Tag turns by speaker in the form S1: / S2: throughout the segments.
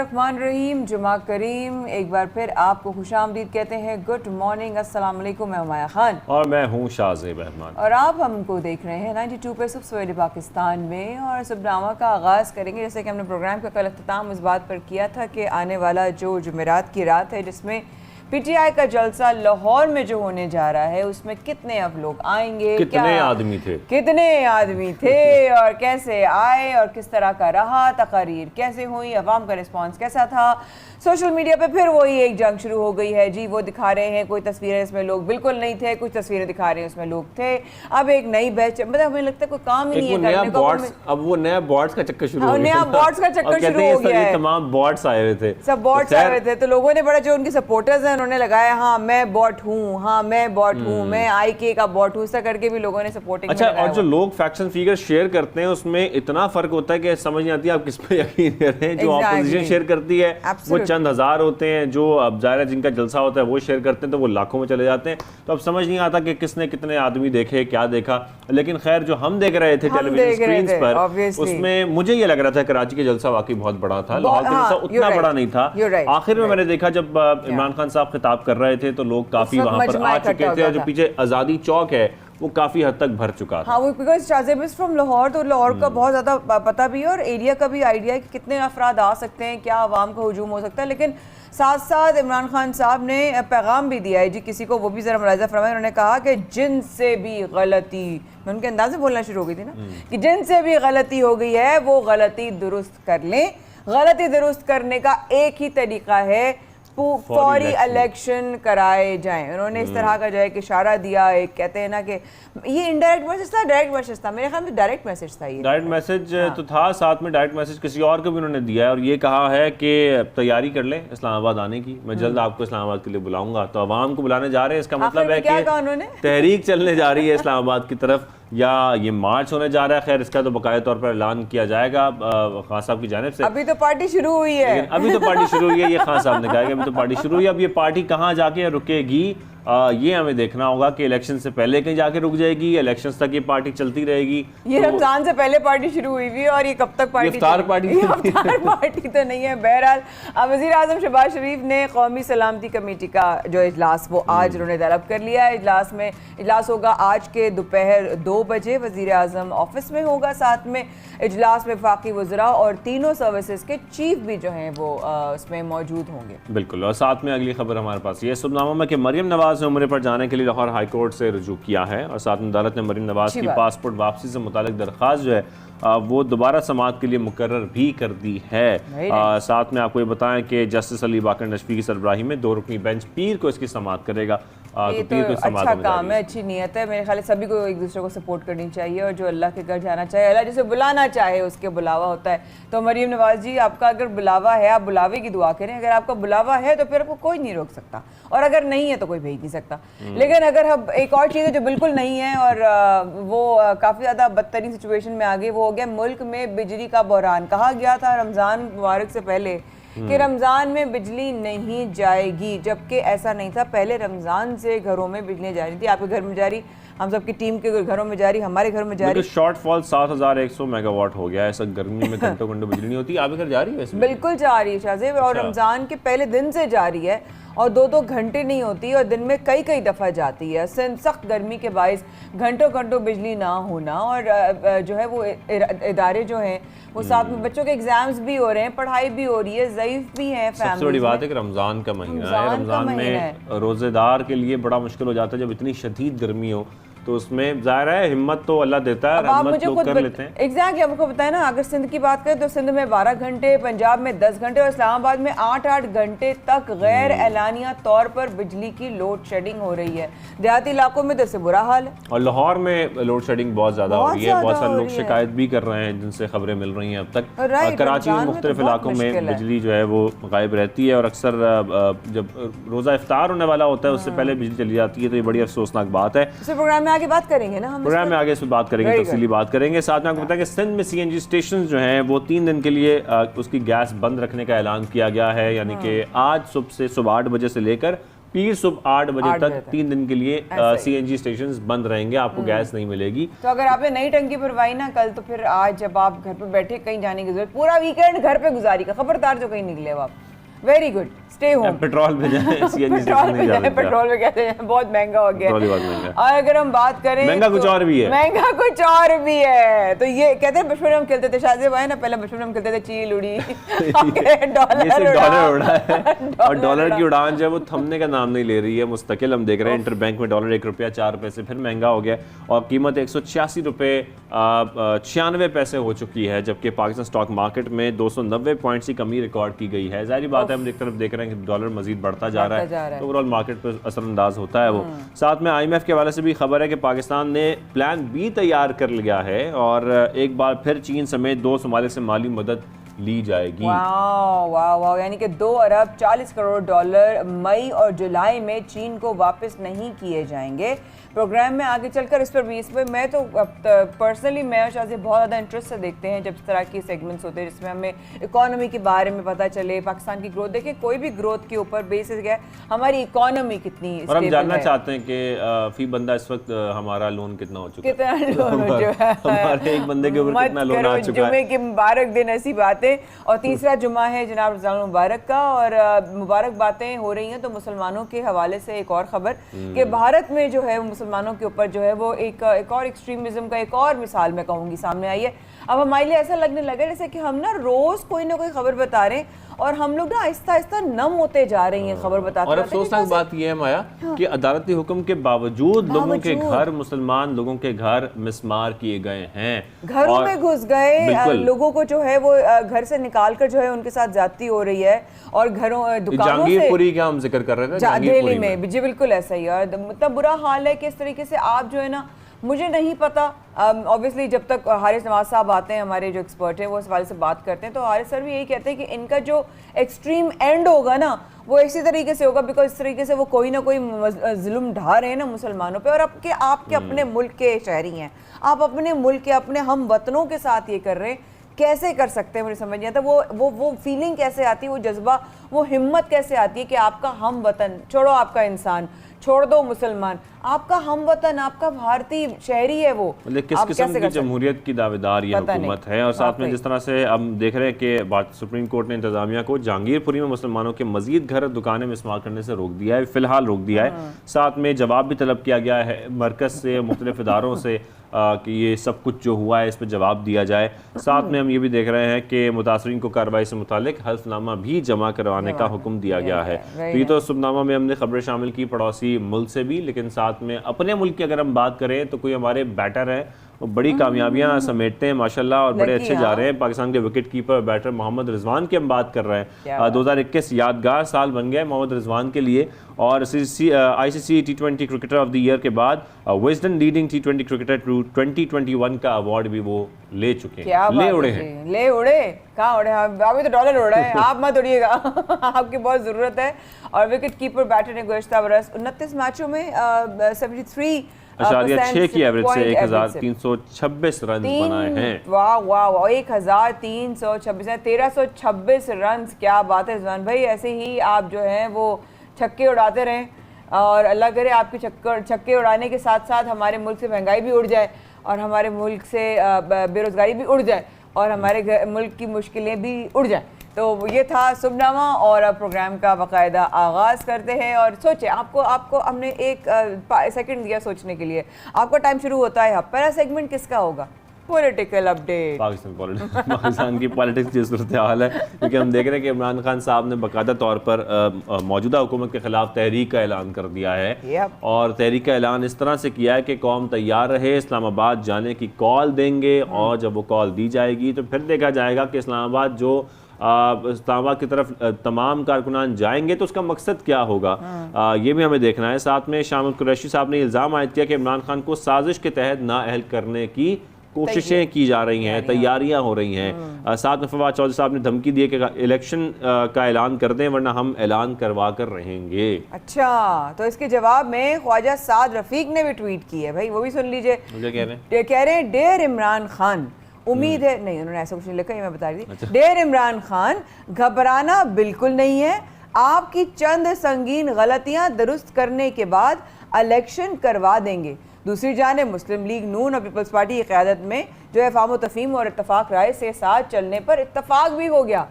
S1: बिस्मिल्लाहिर्रहमानिर्रहीम। जुमा करीम। एक बार फिर आपको खुशामदीद कहते हैं। गुड मॉर्निंग, अस्सलाम वालेकुम। मैं हुमाया खान
S2: और मैं हूँ शाहज़ेब रहमान
S1: और आप हमको देख रहे हैं 92 पे सुबह पाकिस्तान में। और सुबनामा का आगाज़ करेंगे जैसे कि हमने प्रोग्राम का कल अख्ताम इस बात पर किया था कि आने वाला जो जुमेरात की रात है जिसमें पीटीआई का जलसा लाहौर में जो होने जा रहा है उसमें कितने अब लोग आएंगे,
S2: कितने आदमी थे
S1: और कैसे आए और किस तरह का रहा, तकारीर कैसे हुई, अवाम का रिस्पांस कैसा था। सोशल मीडिया पे फिर वही एक जंग शुरू हो गई है जी। वो दिखा रहे हैं कोई तस्वीरें इसमें लोग बिल्कुल नहीं थे, कुछ तस्वीरें दिखा रहे हैं उसमें लोग थे। अब एक नई बैच, मतलब हमें लगता है कोई काम ही नहीं है करने का।
S2: अब वो नया बॉट्स का चक्कर शुरू हो गया।
S1: नया बॉट्स का चक्कर शुरू हो गया है।
S2: तमाम बॉट्स आए हुए थे,
S1: सब बॉट्स आए हुए थे। तो लोगों ने बड़ा, जो उनके सपोर्टर्स हैं उन्होंने लगाया हाँ मैं बॉट हूँ, हाँ मैं बॉट हूँ, मैं IK का बॉट हूँ, ऐसा करके भी लोगों ने सपोर्टिंग।
S2: अच्छा, और जो लोग फैक्शन फिगर शेयर करते हैं उसमें इतना फर्क होता है कि समझ नहीं आती आप किस पे यकीन कर रहे हैं। जो ऑपोजिशन शेयर करती है वो चंद हजार होते हैं, जो अब ज़ाहिर है जिनका जलसा होता है वो शेयर करते हैं तो वो लाखों में चले जाते हैं। तो अब समझ नहीं आता कि किसने कितने आदमी देखे, क्या देखा। लेकिन खैर जो हम देख रहे थे टेलीविजन स्क्रीन पर, उसमें मुझे ये लग रहा था कराची का जलसा वाकई बहुत बड़ा था, लाहौर का जलसा उतना बड़ा नहीं था। आखिर में मैंने देखा जब इमरान खान साहब खिताब कर रहे थे तो लोग काफी वहां पर आ चुके थे और जो पीछे आज़ादी चौक है वो काफी हद तक भर चुका था।
S1: हाँ, वो because Shahzeb is from Lahore, तो लाहौर का बहुत ज़्यादा पता भी है और एरिया का भी आइडिया है कि कितने अफराद आ सकते हैं, क्या आवाम का हुजूम हो सकता है। लेकिन साथ साथ इमरान खान साहब ने पैगाम भी दिया है जी किसी को, वो भी ज़रा मुलाहिज़ा फरमाएं। उन्होंने कहा कि जिनसे भी गलती, मैं उनके अंदाज से बोलना शुरू हो गई थी ना, कि जिनसे भी गलती हो गई है वो गलती दुरुस्त कर लें। गलती दुरुस्त करने का एक ही तरीका है, फौरी इलेक्शन कराए जाएं। उन्होंने इस तरह का जो है कि इशारा दिया। एक कहते हैं ना कि ये इनडायरेक्ट मैसेज था, डायरेक्ट मैसेज था, मेरे ख्याल में डायरेक्ट मैसेज था। ये
S2: डायरेक्ट मैसेज तो था, साथ में डायरेक्ट मैसेज किसी और को भी उन्होंने दिया है और ये कहा है कि तैयारी कर लें इस्लामाबाद आने की, मैं जल्द आपको इस्लामाबाद के लिए बुलाऊंगा। तो आवाम को बुलाने जा रहे हैं, इसका मतलब है कि तहरीक चलने जा रही है इस्लामाबाद की तरफ या ये मार्च होने जा रहा है। खैर इसका तो बकाया तौर पर ऐलान किया जाएगा खान साहब की जानिब से।
S1: अभी तो पार्टी शुरू हुई है,
S2: अभी तो पार्टी शुरू हुई है, ये खान साहब ने कहा कि अभी तो पार्टी शुरू हुई है। अब ये पार्टी कहाँ जाके रुकेगी ये हमें देखना होगा कि इलेक्शन से पहले कहीं जाके रुक जाएगी, इलेक्शन तक ये पार्टी चलती रहेगी।
S1: ये तो रमजान से पहले पार्टी शुरू हुई हुई है और ये कब तक पार्टी?
S2: इफ्तार
S1: पार्टी तो नहीं है। बहरहाल अब वज़ीर आज़म शहबाज शरीफ ने कौमी सलामती कमेटी का जो इजलास वो आज उन्होंने तलब कर लिया है। इजलास होगा आज के दोपहर 2 बजे, वज़ीर आज़म ऑफिस में होगा। साथ में इजलास में वफाकी वज़रा और तीनों सर्विसेज के चीफ भी जो हैं वो उसमें मौजूद होंगे।
S2: बिल्कुल। और साथ में अगली खबर हमारे पास ये सुबनामा में कि मरियम नवाज ने उम्र पर जाने के लिए लाहौर हाई कोर्ट से रुजू किया है और साथ में अदालत ने मरियम नवाज की पासपोर्ट वापसी से मुतालिक दरख्वास्त जो है वो दोबारा समाअत के लिए मुकर्रर भी कर दी है। साथ में आपको ये बताएं कि जस्टिस अली बाकर नशफी की सरबराही में 2 रुकनी बेंच पीर को इसकी समाअत करेगा।
S1: ये तो अच्छा काम है, अच्छी नीयत है। मेरे ख्याल सभी को एक दूसरे को सपोर्ट करनी चाहिए और जो अल्लाह के घर जाना चाहे, अल्लाह जिसे बुलाना चाहे उसके बुलावा होता है। तो मरियम नवाज जी, आपका अगर बुलावा है आप बुलावे की दुआ करें। अगर आपका बुलावा है तो फिर आपको कोई नहीं रोक सकता और अगर नहीं है तो कोई भेज नहीं सकता। लेकिन अगर हम एक और चीज़ है जो बिल्कुल नहीं है और वो काफ़ी ज़्यादा बदतरीन सिचुएशन में आ गई, वो हो गया मुल्क में बिजली का बहरान। कहा गया था रमज़ान मुबारक से पहले कि रमज़ान में बिजली नहीं जाएगी, जबकि ऐसा नहीं था। पहले रमज़ान से घरों में बिजली जा रही थी, आपके घर में जा रही, हम सबकी टीम के घरों में जा रही, हमारे घर में जा रही।
S2: शॉर्टफॉल 7100 मेगावाट हो गया है। ऐसा गर्मी में घंटों घंटों बिजली नहीं होती। आपके घर जा रही है?
S1: बिल्कुल जा रही है शाहज़ेब, और रमज़ान के पहले दिन से जा रही है और 2-2 घंटे नहीं होती और दिन में कई दफ़ा जाती है। सख्त गर्मी के बायस घंटों घंटों बिजली ना होना और जो है वो इदारे जो हैं वो साथ में बच्चों के एग्जाम्स भी हो रहे हैं, पढ़ाई भी हो रही है, ज़ईफ़ भी हैं।
S2: सबसे बड़ी बात है कि रमज़ान का महीना है। रमज़ान में रोज़ेदार के लिए बड़ा मुश्किल हो जाता है जब इतनी शदीद गर्मी हो, तो उसमें ज़ाहिर है हिम्मत तो अल्लाह देता है, रहमत लोग कर लेते हैं।
S1: एग्जैक्टली, आपको बताया ना, अगर सिंध की बात करें तो सिंध में 12 घंटे, पंजाब में 10 घंटे और इस्लामाबाद में 8-8 घंटे तक गैर एलानिया तौर पर बिजली की लोड शेडिंग हो रही है। देहाती इलाकों में तो इससे बुरा हाल है
S2: और लाहौर में लोड शेडिंग बहुत ज़्यादा हो रही है। बहुत सारे लोग शिकायत भी कर रहे हैं जिनसे खबरें मिल रही हैं अब तक। कराची में मुख्तलिफ इलाकों में बिजली जो है वो गायब रहती है और अक्सर जब रोज़ा इफ्तार होने वाला होता है उससे पहले बिजली चली जाती है, तो ये बड़ी अफसोसनाक बात है।
S1: प्रोग्राम में आगे बात करेंगे ना,
S2: प्रोग्राम में आगे इस पर बात करेंगे, तफसीली बात करेंगे। साथ में आपको पता है कि सिंध में CNG स्टेशन जो हैं वो 3 दिन के लिए उसकी गैस बंद रखने का ऐलान किया गया है। यानी कि आज सुबह 8 बजे से लेकर पीर सुबह 8 बजे तक 3 दिन के लिए CNG स्टेशन बंद रहेंगे, आपको गैस नहीं मिलेगी।
S1: तो अगर आपने नई टंकी भरवाई ना कल, तो फिर आज जब आप घर पे बैठे, कहीं जाने की जरूरत, पूरा वीकेंड घर पे गुजारी का, खबरदार जो कहीं निकले हो आप। Very good, stay home.
S2: Petrol पे जाए, CNG
S1: पेट्रोल पे जाए, पेट्रोल पे कहते हैं बहुत महंगा हो गया है। और अगर हम बात करें
S2: महंगा कुछ और भी है,
S1: महंगा कुछ और भी है। तो ये कहते हैं बचपन में हम खेलते थे, शादी भाई ना, पहले बचपन में हम खेलते थे चील उड़ी,
S2: डॉलर उड़ा है। और डॉलर की उड़ान जो है वो थमने का नाम नहीं ले रही है, मुस्तकिल हम देख रहे हैं। इंटरबैंक में डॉलर 1 रुपया 4 पैसे फिर महंगा हो गया और कीमत 186 रुपये 96 पैसे हो चुकी है, जबकि पाकिस्तान स्टॉक मार्केट में 290 पॉइंट्स की कमी रिकॉर्ड की गई है। जाहिर बात है, हम एक तरफ देख रहे हैं कि डॉलर मजीद बढ़ता जा रहा है, तो ओवरऑल मार्केट पर असरअंदाज होता है वो। साथ में IMF के हवाले से भी खबर है कि पाकिस्तान ने प्लान B तैयार कर लिया है और एक बार फिर चीन समेत 2 ममालिक से माली मदद ली जाएगी।
S1: वाह, यानी कि 2 अरब 40 करोड़ डॉलर मई और जुलाई में चीन को वापस नहीं किए जाएंगे। प्रोग्राम में आगे चलकर इस पर मैं तो पर्सनली मैं और शाज़ी बहुत ज़्यादा इंटरेस्ट से देखते हैं जब इस तरह की सेगमेंट्स होते हैं जिसमें हमें इकोनॉमी के बारे में पता चले, पाकिस्तान की ग्रोथ। देखिए, कोई भी ग्रोथ के ऊपर बेसिस है हमारी इकोनॉमी कितनी
S2: और हम जानना चाहते हैं कि फी बंदा इस वक्त हमारा लोन कितना हो चुका है,
S1: कितना लोन जो है
S2: हमारे एक बंदे के ऊपर कितना लोन आ चुका है।
S1: जुमे के मुबारक दिन ऐसी बातें, और तीसरा जुमा है जनाब रमज़ान मुबारक का, और मुबारक बातें हो रही हैं। तो मुसलमानों के हवाले से एक और खबर कि भारत में जो है मुसलमानों के ऊपर जो है वो एक और एक्सट्रीमिज्म का एक और मिसाल मैं कहूँगी सामने आई है। अब हमारे लिए ऐसा लगने लगा जैसे कि हम ना रोज कोई ना कोई खबर बता रहे हैं और हम लोग ना आहिस्ता आहिस्ता नम होते जा रही हैं खबर बताते।
S2: और अफसोसनाक बात यह है माया कि अदालती हुक्म के बावजूद लोगों के घर, मुसलमान लोगों के घर मिसमार किए गए हैं,
S1: घरों में घुस गए, लोगों को जो है वो घर से निकाल कर जो है उनके साथ ज्यादती हो रही है और घरों दुकानों से।
S2: जहांगीरपुरी का हम जिक्र कर रहे थे,
S1: दिल्ली में जी बिल्कुल ऐसा ही है। मतलब बुरा हाल है कि इस तरीके से आप जो है ना, मुझे नहीं पता, ऑब्वियसली जब तक हारिस नवाज साहब आते हैं, हमारे जो एक्सपर्ट हैं, वो इस वाले से बात करते हैं, तो हारिस सर भी यही कहते हैं कि इनका जो एक्सट्रीम एंड होगा ना वो इसी तरीके से होगा, बिकॉज इस तरीके से वो कोई ना कोई जुल्म ढा रहे हैं ना मुसलमानों पे। और आपके अपने मुल्क के शहरी हैं, आप अपने मुल्क के अपने हम वतनों के साथ ये कर रहे हैं, कैसे कर सकते हैं? मुझे समझ नहीं आता वो फीलिंग कैसे आती है, वो जज्बा, वो हिम्मत कैसे आती है कि आपका हम वतन छोड़ो, आपका इंसान छोड़ दो, मुसलमान आपका हम वतन, आपका भारतीय शहरी है वो।
S2: मतलब किस किस्म की जमहूरियत की दावेदार ये हुकूमत है। और साथ में जिस तरह से हम देख रहे हैं कि सुप्रीम कोर्ट ने इंतजामिया को जहांगीरपुरी में मुसलमानों के मजीद घर दुकानें मिसमार करने से रोक दिया है, फिलहाल रोक दिया है। साथ में जवाब भी तलब किया गया है मरकज से, मुख्तलिफ इदारों से कि ये सब कुछ जो हुआ है इस पर जवाब दिया जाए। साथ में हम ये भी देख रहे हैं कि मुतासरीन को कार्रवाई से मुतालिक हल्फनामा भी जमा करवाने का हुक्म दिया गया है। तो ये तो सुबनामा में हमने खबरें शामिल की पड़ोसी मुल्क से भी, लेकिन साथ में अपने मुल्क की अगर हम बात करें तो कोई हमारे बैटर है वो बड़ी कामयाबियां समेटते हैं माशाल्लाह और बड़े अच्छे जा रहे हैं। पाकिस्तान के wicket keeper batter Mohammad Rizwan की हम बात कर रहे हैं। 2021 यादगार साल बन गया मोहम्मद रिजवान के लिए और ICC T20 cricketer of the year के बाद विजडन लीडिंग T20 क्रिकेटर 2021 का अवार्ड भी वो ले चुके हैं। ले उड़े हैं,
S1: ले उड़े कहाँ उड़े? अभी तो डॉलर उड़ा है, आप मत उड़िएगा आपकी बहुत ज़रूरत है। और विकेट कीपर बैटर ने गुज़श्ता बरस 29 मैचों में
S2: 73.6 की एवरेज से 1326 रन बनाए हैं।
S1: वाह वाह वाह, 1326 1326 रन, क्या बात है रिजवान भाई। ऐसे ही आप जो हैं वो छक्के उड़ाते रहें और अल्लाह करे आपके छक्के उड़ाने के साथ साथ हमारे मुल्क से महंगाई भी उड़ जाए और हमारे मुल्क से बेरोजगारी भी उड़ जाए और हमारे मुल्क की मुश्किलें भी उड़ जाए। तो ये था सुबनामा और अब प्रोग्राम का बाकायदा आगाज़ करते हैं। और सोचे आपको हमने एक सेकंड दिया सोचने के लिए, आपका टाइम शुरू होता है। पहला सेगमेंट किसका होगा? Political update.
S2: पाकिस्तान की पॉलिटिक्स की सूरत हाल है क्योंकि हम देख रहे हैं कि इमरान खान साहब ने बाकायदा तौर पर मौजूदा हुकूमत के खिलाफ तहरीक का ऐलान कर दिया है और तहरीक का ऐलान इस तरह से किया है कि कौम तैयार रहे, इस्लामाबाद जाने की कॉल देंगे और जब वो कॉल दी जाएगी तो फिर देखा जाएगा कि इस्लामाबाद जो इस्लामाबाद की तरफ तमाम कारकुनान जाएंगे तो उसका मकसद क्या होगा, ये भी हमें देखना है। साथ में शामिल कुरैशी साहब ने इल्ज़ाम आयद किया कि इमरान खान को साजिश के तहत नाअहल करने की कोशिशें की जा रही हैं, तैयारियां हो रही हैं। साथ में फवाद चौधरी साहब ने धमकी दी है कि इलेक्शन का ऐलान कर दें वरना हम ऐलान करवा कर रहेंगे।
S1: अच्छा, तो इसके जवाब में ख्वाजा साद रफीक ने भी ट्वीट की है भाई, वो भी सुन लीजिए। कह रहे हैं डेयर इमरान खान, उम्मीद है नहीं, उन्होंने ऐसा कुछ नहीं लिखा, ये मैं बता रही थी। डेयर इमरान खान, घबराना बिल्कुल नहीं है, आपकी चंद संगीन गलतियां दुरुस्त करने के बाद इलेक्शन करवा देंगे। दूसरी जानिब मुस्लिम लीग नून और पीपल्स पार्टी की क़यादत में जो है फाहम तफहीम और इत्तफाक राय से साथ चलने पर इत्तफाक भी हो गया।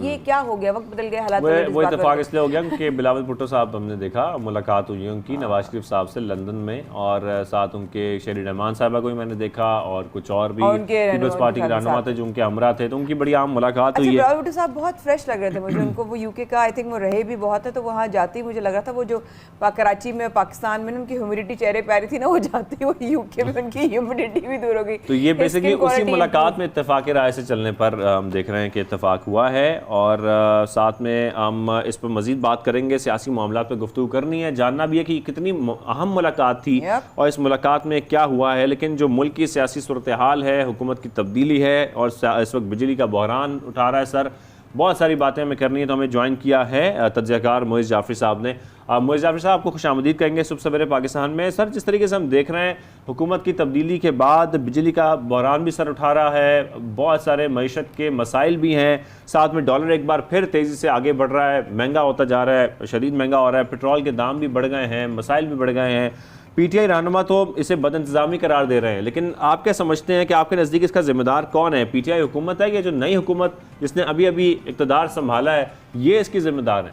S1: ये क्या हो गया, वक्त बदल गया, हालात
S2: वो इत्तेफाक इसलिए हो गया क्योंकि बिलावल भुट्टो साहब हमने देखा, मुलाकात हुई उनकी नवाज शरीफ साहब से लंदन में, और साथ उनके शेरी रहमान साहबा को भी मैंने देखा और कुछ और भी पीपल्स पार्टी के रहनुमा थे जो उनके हमरा थे, तो उनकी बड़ी आम मुलाकात हुई है।
S1: बिलावल भुट्टो साहब बहुत फ्रेश लग रहे थे मुझे, उनको वो यूके का आई थिंक वो रहे भी बहुत है, तो वहाँ जाती मुझे लग रहा था वो जो कराची में पाकिस्तान में उनकी ह्यूमिडिटी चेहरे पे आ रही थी ना, वो जाती वो यूके में उनकी ह्यूमिडिटी भी दूर हो गई।
S2: तो ये बेसिकली उसी मुलाकात में इत्तेफाक राय से चलने पर हम देख रहे हैं कि इत्तेफाक हुआ है, और साथ में हम इस पर मजीद बात करेंगे। सियासी मामला पर गुफ्तगू करनी है, जानना भी है कि कितनी अहम मुलाकात थी और इस मुलाकात में क्या हुआ है। लेकिन जो मुल्क की सियासी सूरत हाल है, हुकूमत की तब्दीली है और इस वक्त बिजली का बहरान उठा रहा है सर, बहुत सारी बातें हमें करनी है। तो हमें ज्वाइन किया है तज्ज़ियाकार मोइज़ जाफरी साहब ने। मोइज़ जाफरी साहब आपको खुशामदीद कहेंगे सुबह सवेरे पाकिस्तान में। सर, जिस तरीके से हम देख रहे हैं हुकूमत की तब्दीली के बाद बिजली का बहरान भी सर उठा रहा है, बहुत सारे मईशत के मसाइल भी हैं, साथ में डॉलर एक बार फिर तेज़ी से आगे बढ़ रहा है, महंगा होता जा रहा है, शदीद महंगा हो रहा है, पेट्रोल के दाम भी बढ़ गए हैं, मसाइल भी बढ़ गए हैं। पीटीआई रहनुमा तो इसे बदइंतज़ामी करार दे रहे हैं, लेकिन आप क्या समझते हैं कि आपके नज़दीक इसका जिम्मेदार कौन है? पीटीआई हुकूमत है कि जो नई हुकूमत जिसने अभी अभी इक़्तिदार संभाला है ये इसकी जिम्मेदार है?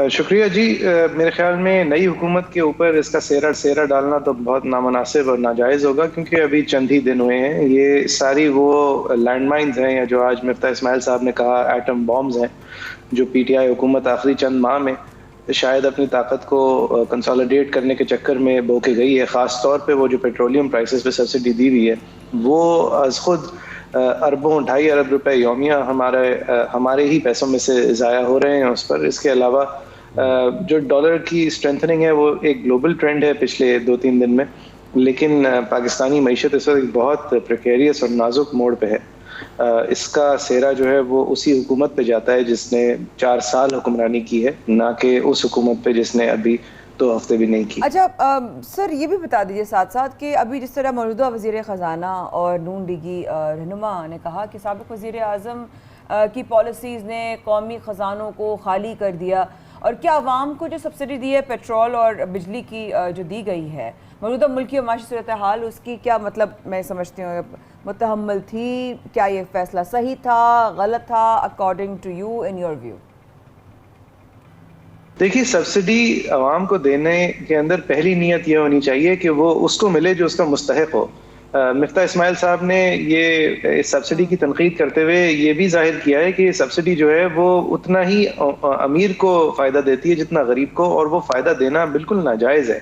S3: शुक्रिया जी। मेरे ख्याल में नई हुकूमत के ऊपर इसका सेरा डालना तो बहुत नामुनासिब और नाजायज़ होगा, क्योंकि अभी चंद ही दिन हुए हैं। ये सारी वो लैंडमाइंस हैं या जो आज मिफ्ता इस्माइल साहब ने कहा एटम बॉम्ब्स हैं, जो पीटीआई हुकूमत आखिरी चंद माह में शायद अपनी ताकत को कंसोलिडेट करने के चक्कर में बो के गई है। ख़ास तौर पे वो जो पेट्रोलियम प्राइसेस पे सब्सिडी दी हुई है वो अज खुद अरबों 2.5 अरब रुपए यौमिया हमारे ही पैसों में से ज़ाया हो रहे हैं उस पर। इसके अलावा जो डॉलर की स्ट्रेंथनिंग है वो एक ग्लोबल ट्रेंड है पिछले 2-3 दिन में, लेकिन पाकिस्तानी मईशत इस वक्त बहुत प्रिकेरियस और नाजुक मोड़ पे है। इसका सेरा जो है वो उसी हुकूमत पे जाता है जिसने 4 साल हुक्मरानी की है, ना कि उस हुकूमत पे जिसने अभी 2 हफ्ते भी नहीं की।
S1: अच्छा सर, ये भी बता दीजिए साथ साथ कि अभी जिस तरह मौजूदा वज़ीर ख़जाना और नून लीगी रहनुमा ने कहा कि साबिक़ वज़ीर आज़म की पॉलिसीज़ ने कौमी ख़जानों को खाली कर दिया, और क्या अवाम को जो सब्सिडी दी है पेट्रोल और बिजली की जो दी गई है मौजूदा मुल्की और माशी सूरत हाल, उसकी क्या मतलब मैं समझती हूँ मुतहम्मल थी? क्या ये फैसला सही था, गलत था, according to you, in your view?
S3: देखिए, सब्सिडी आवाम को देने के अंदर पहली नीयत यह होनी चाहिए कि वो उसको मिले जो उसका मुस्तहिक हो। मिफ्ता इस्माइल साहब ने ये सब्सिडी की तनकीद करते हुए ये भी जाहिर किया है कि सब्सिडी जो है वो उतना ही अमीर को फ़ायदा देती है जितना गरीब को, और वो फ़ायदा देना बिल्कुल नाजायज़ है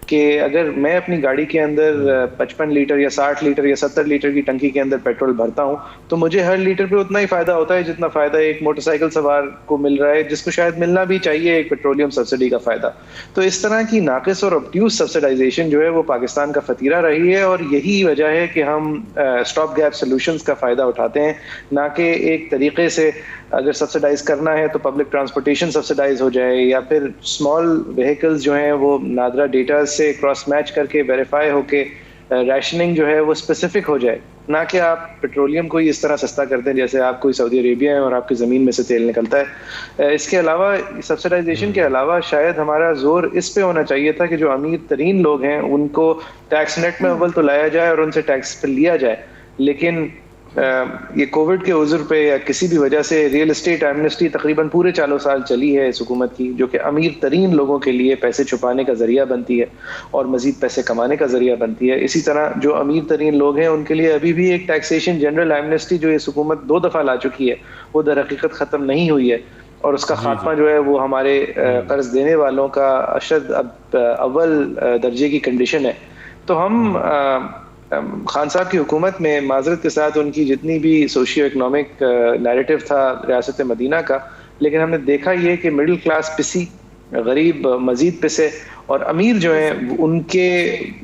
S3: कि अगर मैं अपनी गाड़ी के अंदर 55 लीटर या 60 लीटर या 70 लीटर की टंकी के अंदर पेट्रोल भरता हूँ तो मुझे हर लीटर पे उतना ही फ़ायदा होता है जितना फ़ायदा एक मोटरसाइकिल सवार को मिल रहा है, जिसको शायद मिलना भी चाहिए एक पेट्रोलियम सब्सिडी का फ़ायदा। तो इस तरह की नाक़िस और ऑब्ट्यूज़ सब्सिडाइजेशन जो है वो पाकिस्तान का फतीरा रही है, और यही वजह है कि हम स्टॉप गैप सोल्यूशंस का फ़ायदा उठाते हैं, ना कि एक तरीके से अगर सब्सिडाइज करना है तो पब्लिक ट्रांसपोर्टेशन सब्सिडाइज हो जाए, या फिर स्मॉल व्हीकल्स जो हैं वो नादरा डेटा से क्रॉस मैच करके वेरीफाई होके रैशनिंग जो है वो स्पेसिफिक हो जाए, ना कि आप पेट्रोलियम को ही इस तरह सस्ता करते हैं जैसे आप कोई सऊदी अरेबिया है और आपकी ज़मीन में से तेल निकलता है। इसके अलावा सब्सिडाइजेशन के अलावा शायद हमारा जोर इस पे होना चाहिए था कि जो अमीर तरीन लोग हैं उनको टैक्स नेट में अव्वल तो लाया जाए और उनसे टैक्स पे लिया जाए। लेकिन ये कोविड के उज़र पे या किसी भी वजह से रियल एस्टेट एमनेस्टी तकरीबन पूरे 4 साल चली है इस हुकूमत की, जो कि अमीर तरीन लोगों के लिए पैसे छुपाने का जरिया बनती है और मजीद पैसे कमाने का जरिया बनती है। इसी तरह जो अमीर तरीन लोग हैं उनके लिए अभी भी एक टैक्सेशन जनरल एमनेस्टी जो इस हुकूमत 2 दफ़ा ला चुकी है वो दर हकीकत ख़त्म नहीं हुई है, और उसका खात्मा जो है वो हमारे कर्ज देने वालों का अशद अव्वल दर्जे की कंडीशन है। तो हम खान साहब की हुकूमत में माजरत के साथ उनकी जितनी भी सोशियो इकनॉमिक नैरेटिव था रियासत मदीना का, लेकिन हमने देखा ये कि मिडिल क्लास पिसी, गरीब मजीद पिसे, और अमीर जो हैं उनके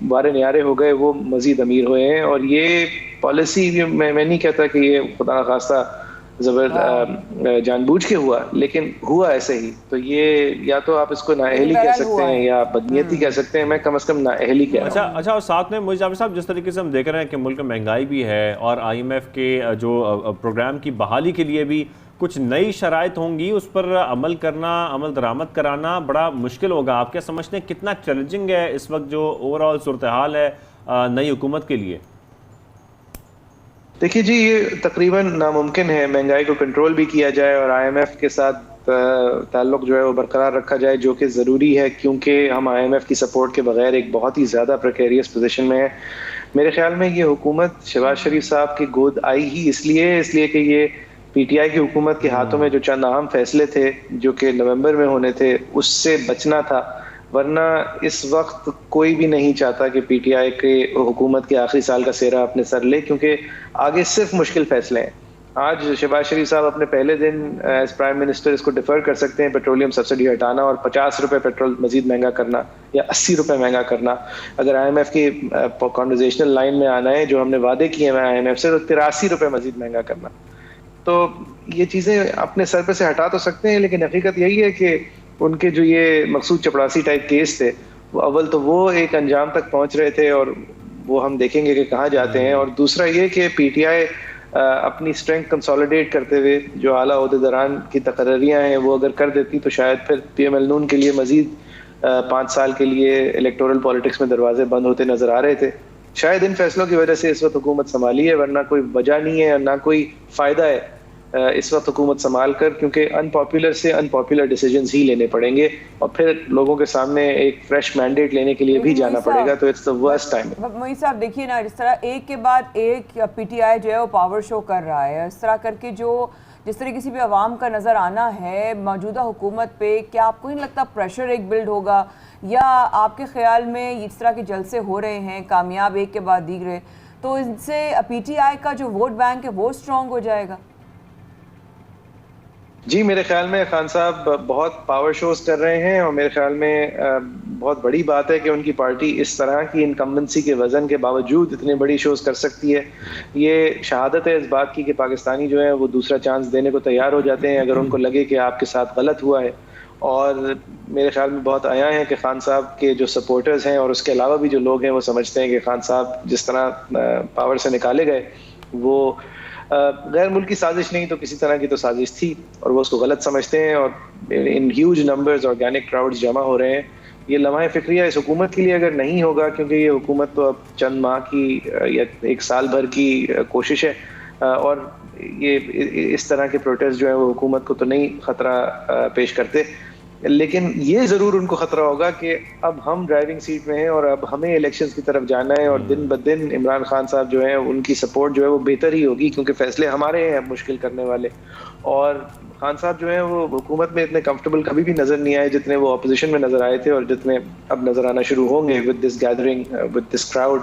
S3: बारे न्यारे हो गए, वो मजीद अमीर हुए हैं। और ये पॉलिसी मैं नहीं कहता कि ये खुदा न खास्ता जानबूझ के हुआ, लेकिन हुआ ऐसे ही। तो ये या तो आप इसको नाअहली कह सकते हैं या बदनीयती कह सकते हैं, मैं कम से कम नाअहली कह रहा हूं।
S2: अच्छा, और साथ में मोइज़ जाफरी साहब जिस तरीके से हम देख रहे हैं कि मुल्क में महंगाई भी है और IMF के जो प्रोग्राम की बहाली के लिए भी कुछ नई शराइत होंगी, उस पर अमल करना, अमल दरामद कराना बड़ा मुश्किल होगा। आप क्या समझते हैं कितना चैलेंजिंग है इस वक्त जो ओवरऑल सूरत हाल है नई हुकूमत के लिए?
S3: देखिए जी, ये तकरीबन नामुमकिन है। महंगाई को कंट्रोल भी किया जाए और IMF के साथ ताल्लुक जो है वो बरकरार रखा जाए, जो कि ज़रूरी है क्योंकि हम IMF की सपोर्ट के बगैर एक बहुत ही ज़्यादा प्रेकेरियस पोजीशन में है। मेरे ख्याल में ये हुकूमत शहबाज शरीफ साहब की गोद आई ही इसलिए कि ये PTI की हुकूमत के हाथों में जो चंद अहम फैसले थे जो कि नवंबर में होने थे उससे बचना था। वरना इस वक्त कोई भी नहीं चाहता कि PTI के हुकूमत के आखिरी साल का सेहरा अपने सर ले, क्योंकि आगे सिर्फ मुश्किल फैसले हैं। आज शहबाज शरीफ साहब अपने पहले दिन एज प्राइम मिनिस्टर इसको डिफर कर सकते हैं, पेट्रोलियम सब्सिडी हटाना और 50 रुपए पेट्रोल मजीद महंगा करना या 80 रुपए महंगा करना। अगर IMF की कॉन्वर्जेशनल लाइन में आना है, जो हमने वादे किए हैं IMF से, तो 83 रुपए मजीद महंगा करना। तो ये चीजें अपने सर पे से हटा तो सकते हैं, लेकिन हकीकत यही है कि उनके जो ये मकसूद चपरासी टाइप केस थे, वो अव्वल तो वो एक अंजाम तक पहुंच रहे थे और वो हम देखेंगे कि कहाँ जाते हैं। और दूसरा ये कि PTI अपनी स्ट्रेंथ कंसोलिडेट करते हुए जो आला ओहदेदारान की तकर्रियाँ हैं वो अगर कर देती तो शायद फिर PM नून के लिए मजीद 5 साल के लिए इलेक्टोरल पॉलिटिक्स में दरवाजे बंद होते नजर आ रहे थे। शायद इन फैसलों की वजह से इस वक्त हुकूमत संभाली है, वरना कोई वजह नहीं है और ना कोई फायदा है इस वक्त हुकूमत संभाल कर, क्योंकि अनपॉपुलर से अनपॉपुलर डिसीजंस ही लेने पड़ेंगे और फिर लोगों के सामने एक फ्रेश मैंडेट लेने के लिए भी जाना पड़ेगा। तो it's the worst time.
S1: Moin साहब देखिए ना, जिस तरह एक के बाद एक PTI जो है वो पावर शो कर रहा है, इस तरह करके जिस तरह किसी भी आवाम का नज़र आना है मौजूदा हुकूमत पे, क्या आपको नहीं लगता प्रेशर एक बिल्ड होगा, या आपके ख्याल में इस तरह के जलसे हो रहे हैं कामयाब एक के बाद दीगरे, तो इनसे PTI का जो वोट बैंक है वो स्ट्रॉन्ग हो जाएगा?
S3: जी, मेरे ख्याल में खान साहब बहुत पावर शोज कर रहे हैं और मेरे ख्याल में बहुत बड़ी बात है कि उनकी पार्टी इस तरह की इनकम्बेंसी के वजन के बावजूद इतनी बड़ी शोज कर सकती है। ये शहादत है इस बात की कि पाकिस्तानी जो है वो दूसरा चांस देने को तैयार हो जाते हैं अगर उनको लगे कि आपके साथ गलत हुआ है। और मेरे ख्याल में बहुत आया है कि खान साहब के जो सपोर्टर्स हैं और उसके अलावा भी जो लोग हैं वो समझते हैं कि खान साहब जिस तरह पावर से निकाले गए वो गैर मुल्की साजिश नहीं तो किसी तरह की तो साजिश थी और वो उसको गलत समझते हैं और in huge numbers organic crowds जमा हो रहे हैं। ये लम्हा फिक्रिया इस हुकूमत के लिए अगर नहीं होगा, क्योंकि ये हुकूमत तो अब चंद माह की या एक साल भर की कोशिश है और ये इस तरह के प्रोटेस्ट जो है वो हुकूमत को तो नहीं खतरा पेश करते, लेकिन ये जरूर उनको खतरा होगा कि अब हम ड्राइविंग सीट में हैं और अब हमें इलेक्शंस की तरफ जाना है और दिन ब दिन इमरान खान साहब जो है उनकी सपोर्ट जो है वो बेहतर ही होगी, क्योंकि फैसले हमारे हैं मुश्किल करने वाले। और खान साहब जो है वो हुकूमत में इतने कंफर्टेबल कभी भी नजर नहीं आए जितने वो अपोजिशन में नजर आए थे और जितने अब नजर आना शुरू होंगे with this gathering, with this crowd.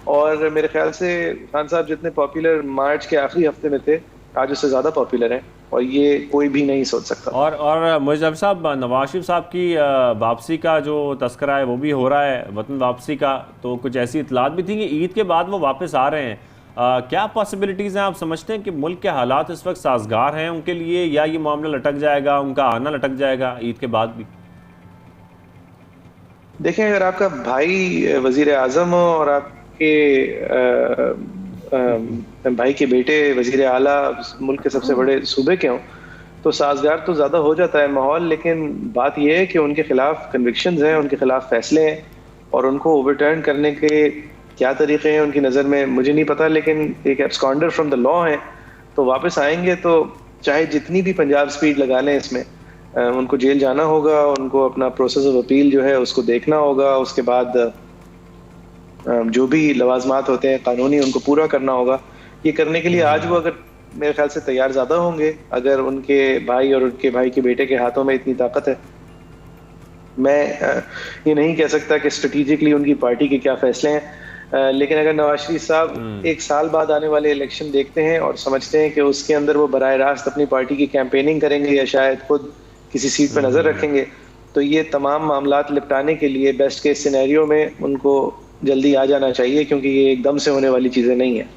S3: और मेरे ख्याल से खान साहब जितने पॉपुलर मार्च के आखिरी हफ्ते में थे, आज उससे ज्यादा पॉपुलर है और ये कोई भी नहीं सोच सकता।
S2: और मुजब साहब, नवाज शरीफ साहब की वापसी का जो तस्करा है वो भी हो रहा है, वतन वापसी का, तो कुछ ऐसी इतलात भी थी कि ईद के बाद वो वापस आ रहे हैं। क्या पॉसिबिलिटीज़ हैं? आप समझते हैं कि मुल्क के हालात इस वक्त साजगार हैं उनके लिए, या ये मामला लटक जाएगा, उनका आना लटक जाएगा ईद के बाद भी?
S3: देखें, अगर आपका भाई वजीर आजम हो और आपके भाई के बेटे वजीर आला मुल्क के सबसे बड़े सूबे के हों तो साजगार तो ज़्यादा हो जाता है माहौल, लेकिन बात यह है कि उनके खिलाफ कन्विक्शंस हैं, उनके खिलाफ फैसले हैं और उनको ओवरटर्न करने के क्या तरीके हैं उनकी नज़र में मुझे नहीं पता, लेकिन एक एब्सकॉन्डर फ्रॉम द लॉ है तो वापस आएंगे तो चाहे जितनी भी पंजाब स्पीड लगा लें इसमें उनको जेल जाना होगा, उनको अपना प्रोसेस ऑफ अपील जो है उसको देखना होगा, उसके बाद जो भी लवाजमात होते हैं कानूनी उनको पूरा करना होगा। ये करने के लिए आज वो अगर मेरे ख्याल से तैयार ज़्यादा होंगे, अगर उनके भाई और उनके भाई के बेटे के हाथों में इतनी ताकत है। मैं ये नहीं कह सकता कि स्ट्रेटेजिकली उनकी पार्टी के क्या फैसले हैं, लेकिन अगर नवाज शरीफ साहब एक साल बाद आने वाले इलेक्शन देखते हैं और समझते हैं कि उसके अंदर वो बराह रास्त अपनी पार्टी की कैंपेनिंग करेंगे या शायद खुद किसी सीट पर नज़र रखेंगे, तो ये तमाम मामलात निपटाने के लिए बेस्ट केस सिनेरियो में उनको जल्दी आ जाना चाहिए, क्योंकि ये एकदम से होने वाली चीज़ें नहीं है।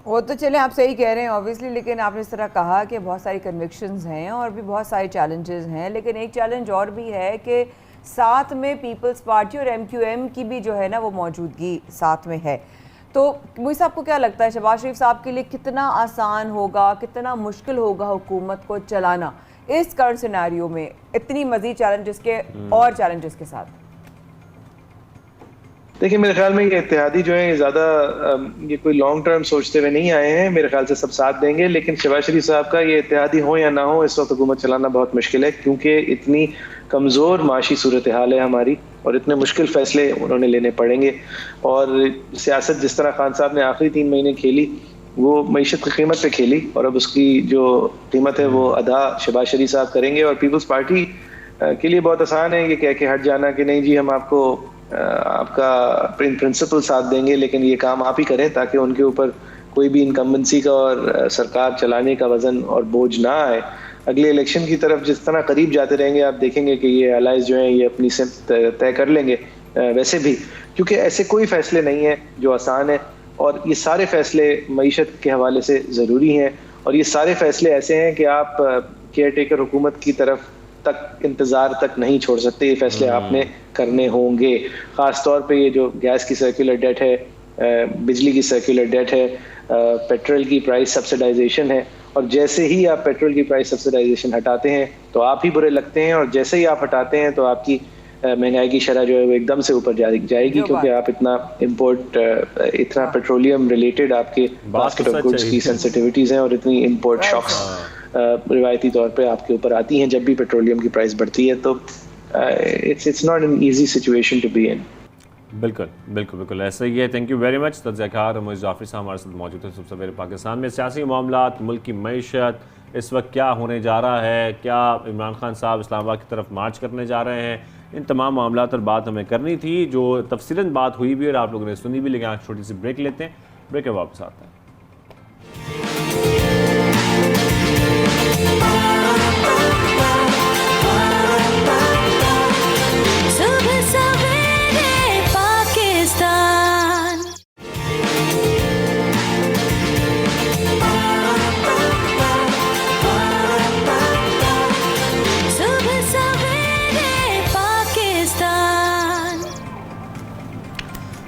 S1: वो तो चले आप सही कह रहे हैं ऑब्वियसली, लेकिन आपने इस तरह कहा कि बहुत सारी कन्विक्शंस हैं और भी बहुत सारे चैलेंजेस हैं, लेकिन एक चैलेंज और भी है कि साथ में पीपल्स पार्टी और MQM की भी जो है ना वो मौजूदगी साथ में है। तो मुझे साहब को क्या लगता है शहबाज शरीफ साहब के लिए कितना आसान होगा, कितना मुश्किल होगा हुकूमत को चलाना इस करंट सिनेरियो में, इतनी मजीद चैलेंजेस के और चैलेंजेस के साथ?
S3: देखिए मेरे ख्याल में ये इत्तेहादी जो है ज़्यादा ये कोई लॉन्ग टर्म सोचते हुए नहीं आए हैं, मेरे ख्याल से सब साथ देंगे, लेकिन शहबाज शरीफ साहब का ये इत्तेहादी हो या ना हो इस वक्त हुकूमत चलाना बहुत मुश्किल है, क्योंकि इतनी कमज़ोर माशी सूरत हाल है हमारी और इतने मुश्किल फैसले उन्होंने लेने पड़ेंगे। और सियासत जिस तरह खान साहब ने आखिरी 3 महीने खेली वो मईशत की कीमत पे खेली, और अब उसकी जो कीमत है वो अदा शहबाज शरीफ साहब करेंगे। और पीपल्स पार्टी के लिए बहुत आसान है ये कह के हट जाना कि नहीं जी हम आपको आपका प्रिंसिपल साथ देंगे, लेकिन ये काम आप ही करें ताकि उनके ऊपर कोई भी इनकम्बेंसी का और सरकार चलाने का वजन और बोझ ना आए। अगले इलेक्शन की तरफ जिस तरह करीब जाते रहेंगे आप देखेंगे कि ये अलाइज जो हैं ये अपनी सिमत तय कर लेंगे। वैसे भी क्योंकि ऐसे कोई फैसले नहीं है जो आसान है, और ये सारे फैसले मईशत के हवाले से ज़रूरी हैं, और ये सारे फैसले ऐसे हैं कि आप केयर टेकर हुकूमत की तरफ तक इंतज़ार तक नहीं छोड़ सकते, ये फैसले आपने करने होंगे। ख़ास तौर पे ये जो गैस की सर्कुलर डेट है, बिजली की सर्कुलर डेट है, पेट्रोल की प्राइस सब्सिडाइजेशन है, और जैसे ही आप पेट्रोल की प्राइस सब्सिडाइजेशन हटाते हैं तो आप ही बुरे लगते हैं, और जैसे ही आप हटाते हैं तो आपकी महंगाई की शरह जो है वो एकदम से ऊपर जाएगी, क्योंकि आप इतना इतना पेट्रोलियम रिलेटेड आपके बास्केट ऑफ गुड्स की सेंसिटिविटीज़ हैं और इतनी इम्पोर्ट शॉक्स रिवायती तौर पे आपके ऊपर आती हैं जब भी पेट्रोलियम की प्राइस बढ़ती है। तो it's not an easy situation to be in.
S2: बिल्कुल बिल्कुल बिल्कुल ऐसा ही है। Thank you very much. तज़कियाकार मोइज़ जाफ़री साहब हमारे साथ मौजूद है। सबसे पहले पाकिस्तान में सियासी मामलात, मुल्क की मईशत, इस वक्त क्या होने जा रहा है, क्या इमरान खान साहब इस्लामाबाद की तरफ मार्च करने जा रहे हैं, इन तमाम मामलात पर बात हमें करनी थी, जो तफसीलन बात हुई भी और आप लोगों ने सुनी भी। लेकिन आज छोटी सी ब्रेक लेते हैं, ब्रेक के वापस आते हैं।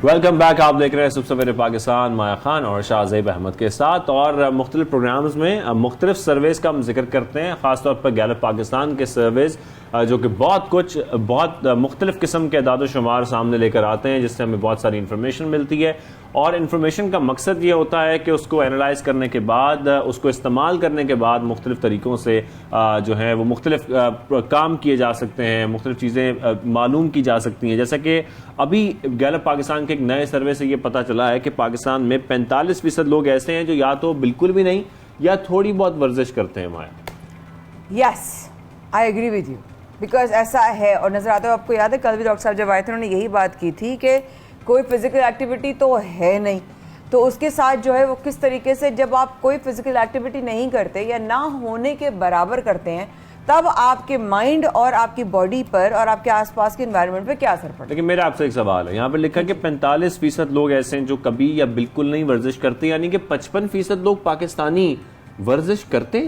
S2: Welcome back. आप देख रहे हैं सबसे पहले पाकिस्तान, माया खान और शाहज़ेब अहमद के साथ, और मुख्तलिफ प्रोग्राम्स में मुख्तलिफ सर्वेज़ का हम जिक्र करते हैं, ख़ासतौर पर गैलप पाकिस्तान के सर्वेज़ जो कि बहुत मुख्तलिफ किस्म के अदाद शुमार सामने लेकर आते हैं, जिससे हमें बहुत सारी इन्फॉर्मेशन मिलती है। और इन्फॉर्मेशन का मकसद ये होता है कि उसको एनालाइज करने के बाद, उसको इस्तेमाल करने के बाद मुख्तलिफ तरीक़ों से जो है वो मुख्तलिफ काम किए जा सकते हैं, मुख्तलिफ चीज़ें मालूम की जा सकती हैं। जैसा कि अभी गैलप पाकिस्तान के एक नए सर्वे से ये पता चला है कि पाकिस्तान में 45% लोग ऐसे हैं जो या तो बिल्कुल भी नहीं या थोड़ी बहुत वर्जिश करते हैं। Maya,
S1: yes I agree with you, because ऐसा है। और नजर आता है, आपको याद है कल भी डॉक्टर साहब जब आए थे उन्होंने यही बात की थी कि कोई फिजिकल एक्टिविटी तो है नहीं, तो उसके साथ जो है वो किस तरीके से जब आप कोई फिजिकल एक्टिविटी नहीं करते या ना होने के बराबर करते हैं, तब आपके माइंड और आपकी बॉडी पर और आपके आसपास के एनवायरनमेंट पे क्या असर पड़ता है।
S2: लेकिन मेरा आपसे एक सवाल है, यहाँ पर लिखा है कि 45% लोग ऐसे हैं जो कभी या बिल्कुल नहीं वर्जिश करते, यानी कि 55% लोग पाकिस्तानी वर्जिश करते।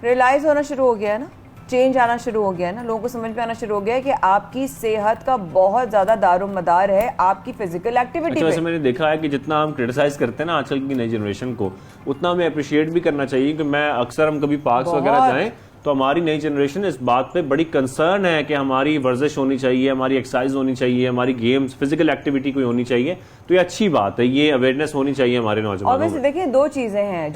S1: रियलाइज होना शुरू हो गया है ना, चेंज आना शुरू हो गया है ना, लोगों को समझ में आना शुरू हो गया है कि आपकी सेहत का बहुत ज्यादा दारोमदार है आपकी फिजिकल एक्टिविटी।
S2: वैसे मैंने देखा है कि जितना हम क्रिटिसाइज करते हैं ना आजकल की नई जनरेशन को, उतना हमें अप्रिशिएट भी करना चाहिए। कि मैं अक्सर हम कभी पार्क्स वगैरह जाएं तो हमारी नई जनरेशन इस बात पे बड़ी कंसर्न है कि हमारी वर्जिश होनी चाहिए, हमारी एक्सरसाइज होनी चाहिए, हमारी गेम्स, फिजिकल एक्टिविटी कोई होनी चाहिए। तो ये अच्छी बात है, ये अवेयरनेस होनी चाहिए हमारे नौजवानों में।
S1: और देखिए दो चीजें हैं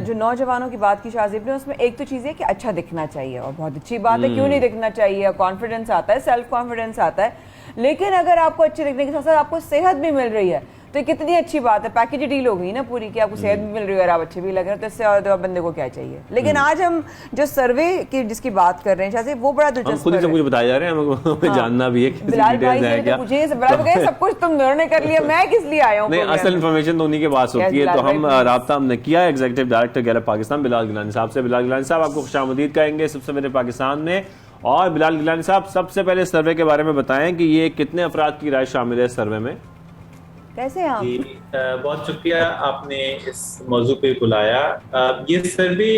S1: जो नौजवानों की बात की शाहज़ेब ने, उसमें एक तो चीज है कि अच्छा दिखना चाहिए, और बहुत अच्छी बात है, क्यों नहीं दिखना चाहिए, कॉन्फिडेंस आता है, सेल्फ कॉन्फिडेंस आता है। लेकिन अगर आपको अच्छे दिखने के साथ साथ आपको सेहत भी मिल रही है तो कितनी अच्छी बात है, पैकेज डील हो गई ना पूरी, कि आपको सेहत भी मिल रही है और आप अच्छे भी लग रहे हैं, तो इससे और बंदे को क्या चाहिए। लेकिन आज हम जो सर्वे की जिसकी बात कर रहे हैं शायद वो बड़ा दिलचस्प,
S2: खुद ही सब कुछ बताया जा रहे हैं, हमें जानना भी है कि
S1: बिलाल भाई से तो मुझे सब कुछ तुम दोनों ने कर लिया, मैं किस लिए आया हूं।
S2: नहीं, असल इन्फॉर्मेशन तो उन्हीं के पास होती है। तो हम राब्ता हमने किया है executive director Gallup Pakistan Bilal Gilani साहब से। बिलाल गिलानी साहब आपको खुशामदीद कहेंगे सबसे पहले पाकिस्तान में। और बिलाल गिलानी साहब सबसे पहले सर्वे के बारे में बताएं कि ये कितने अफराद की राय शामिल है इस सर्वे में।
S1: कैसे आप?
S4: बहुत शुक्रिया आपने इस मौजू पे बुलाया। ये सर्वे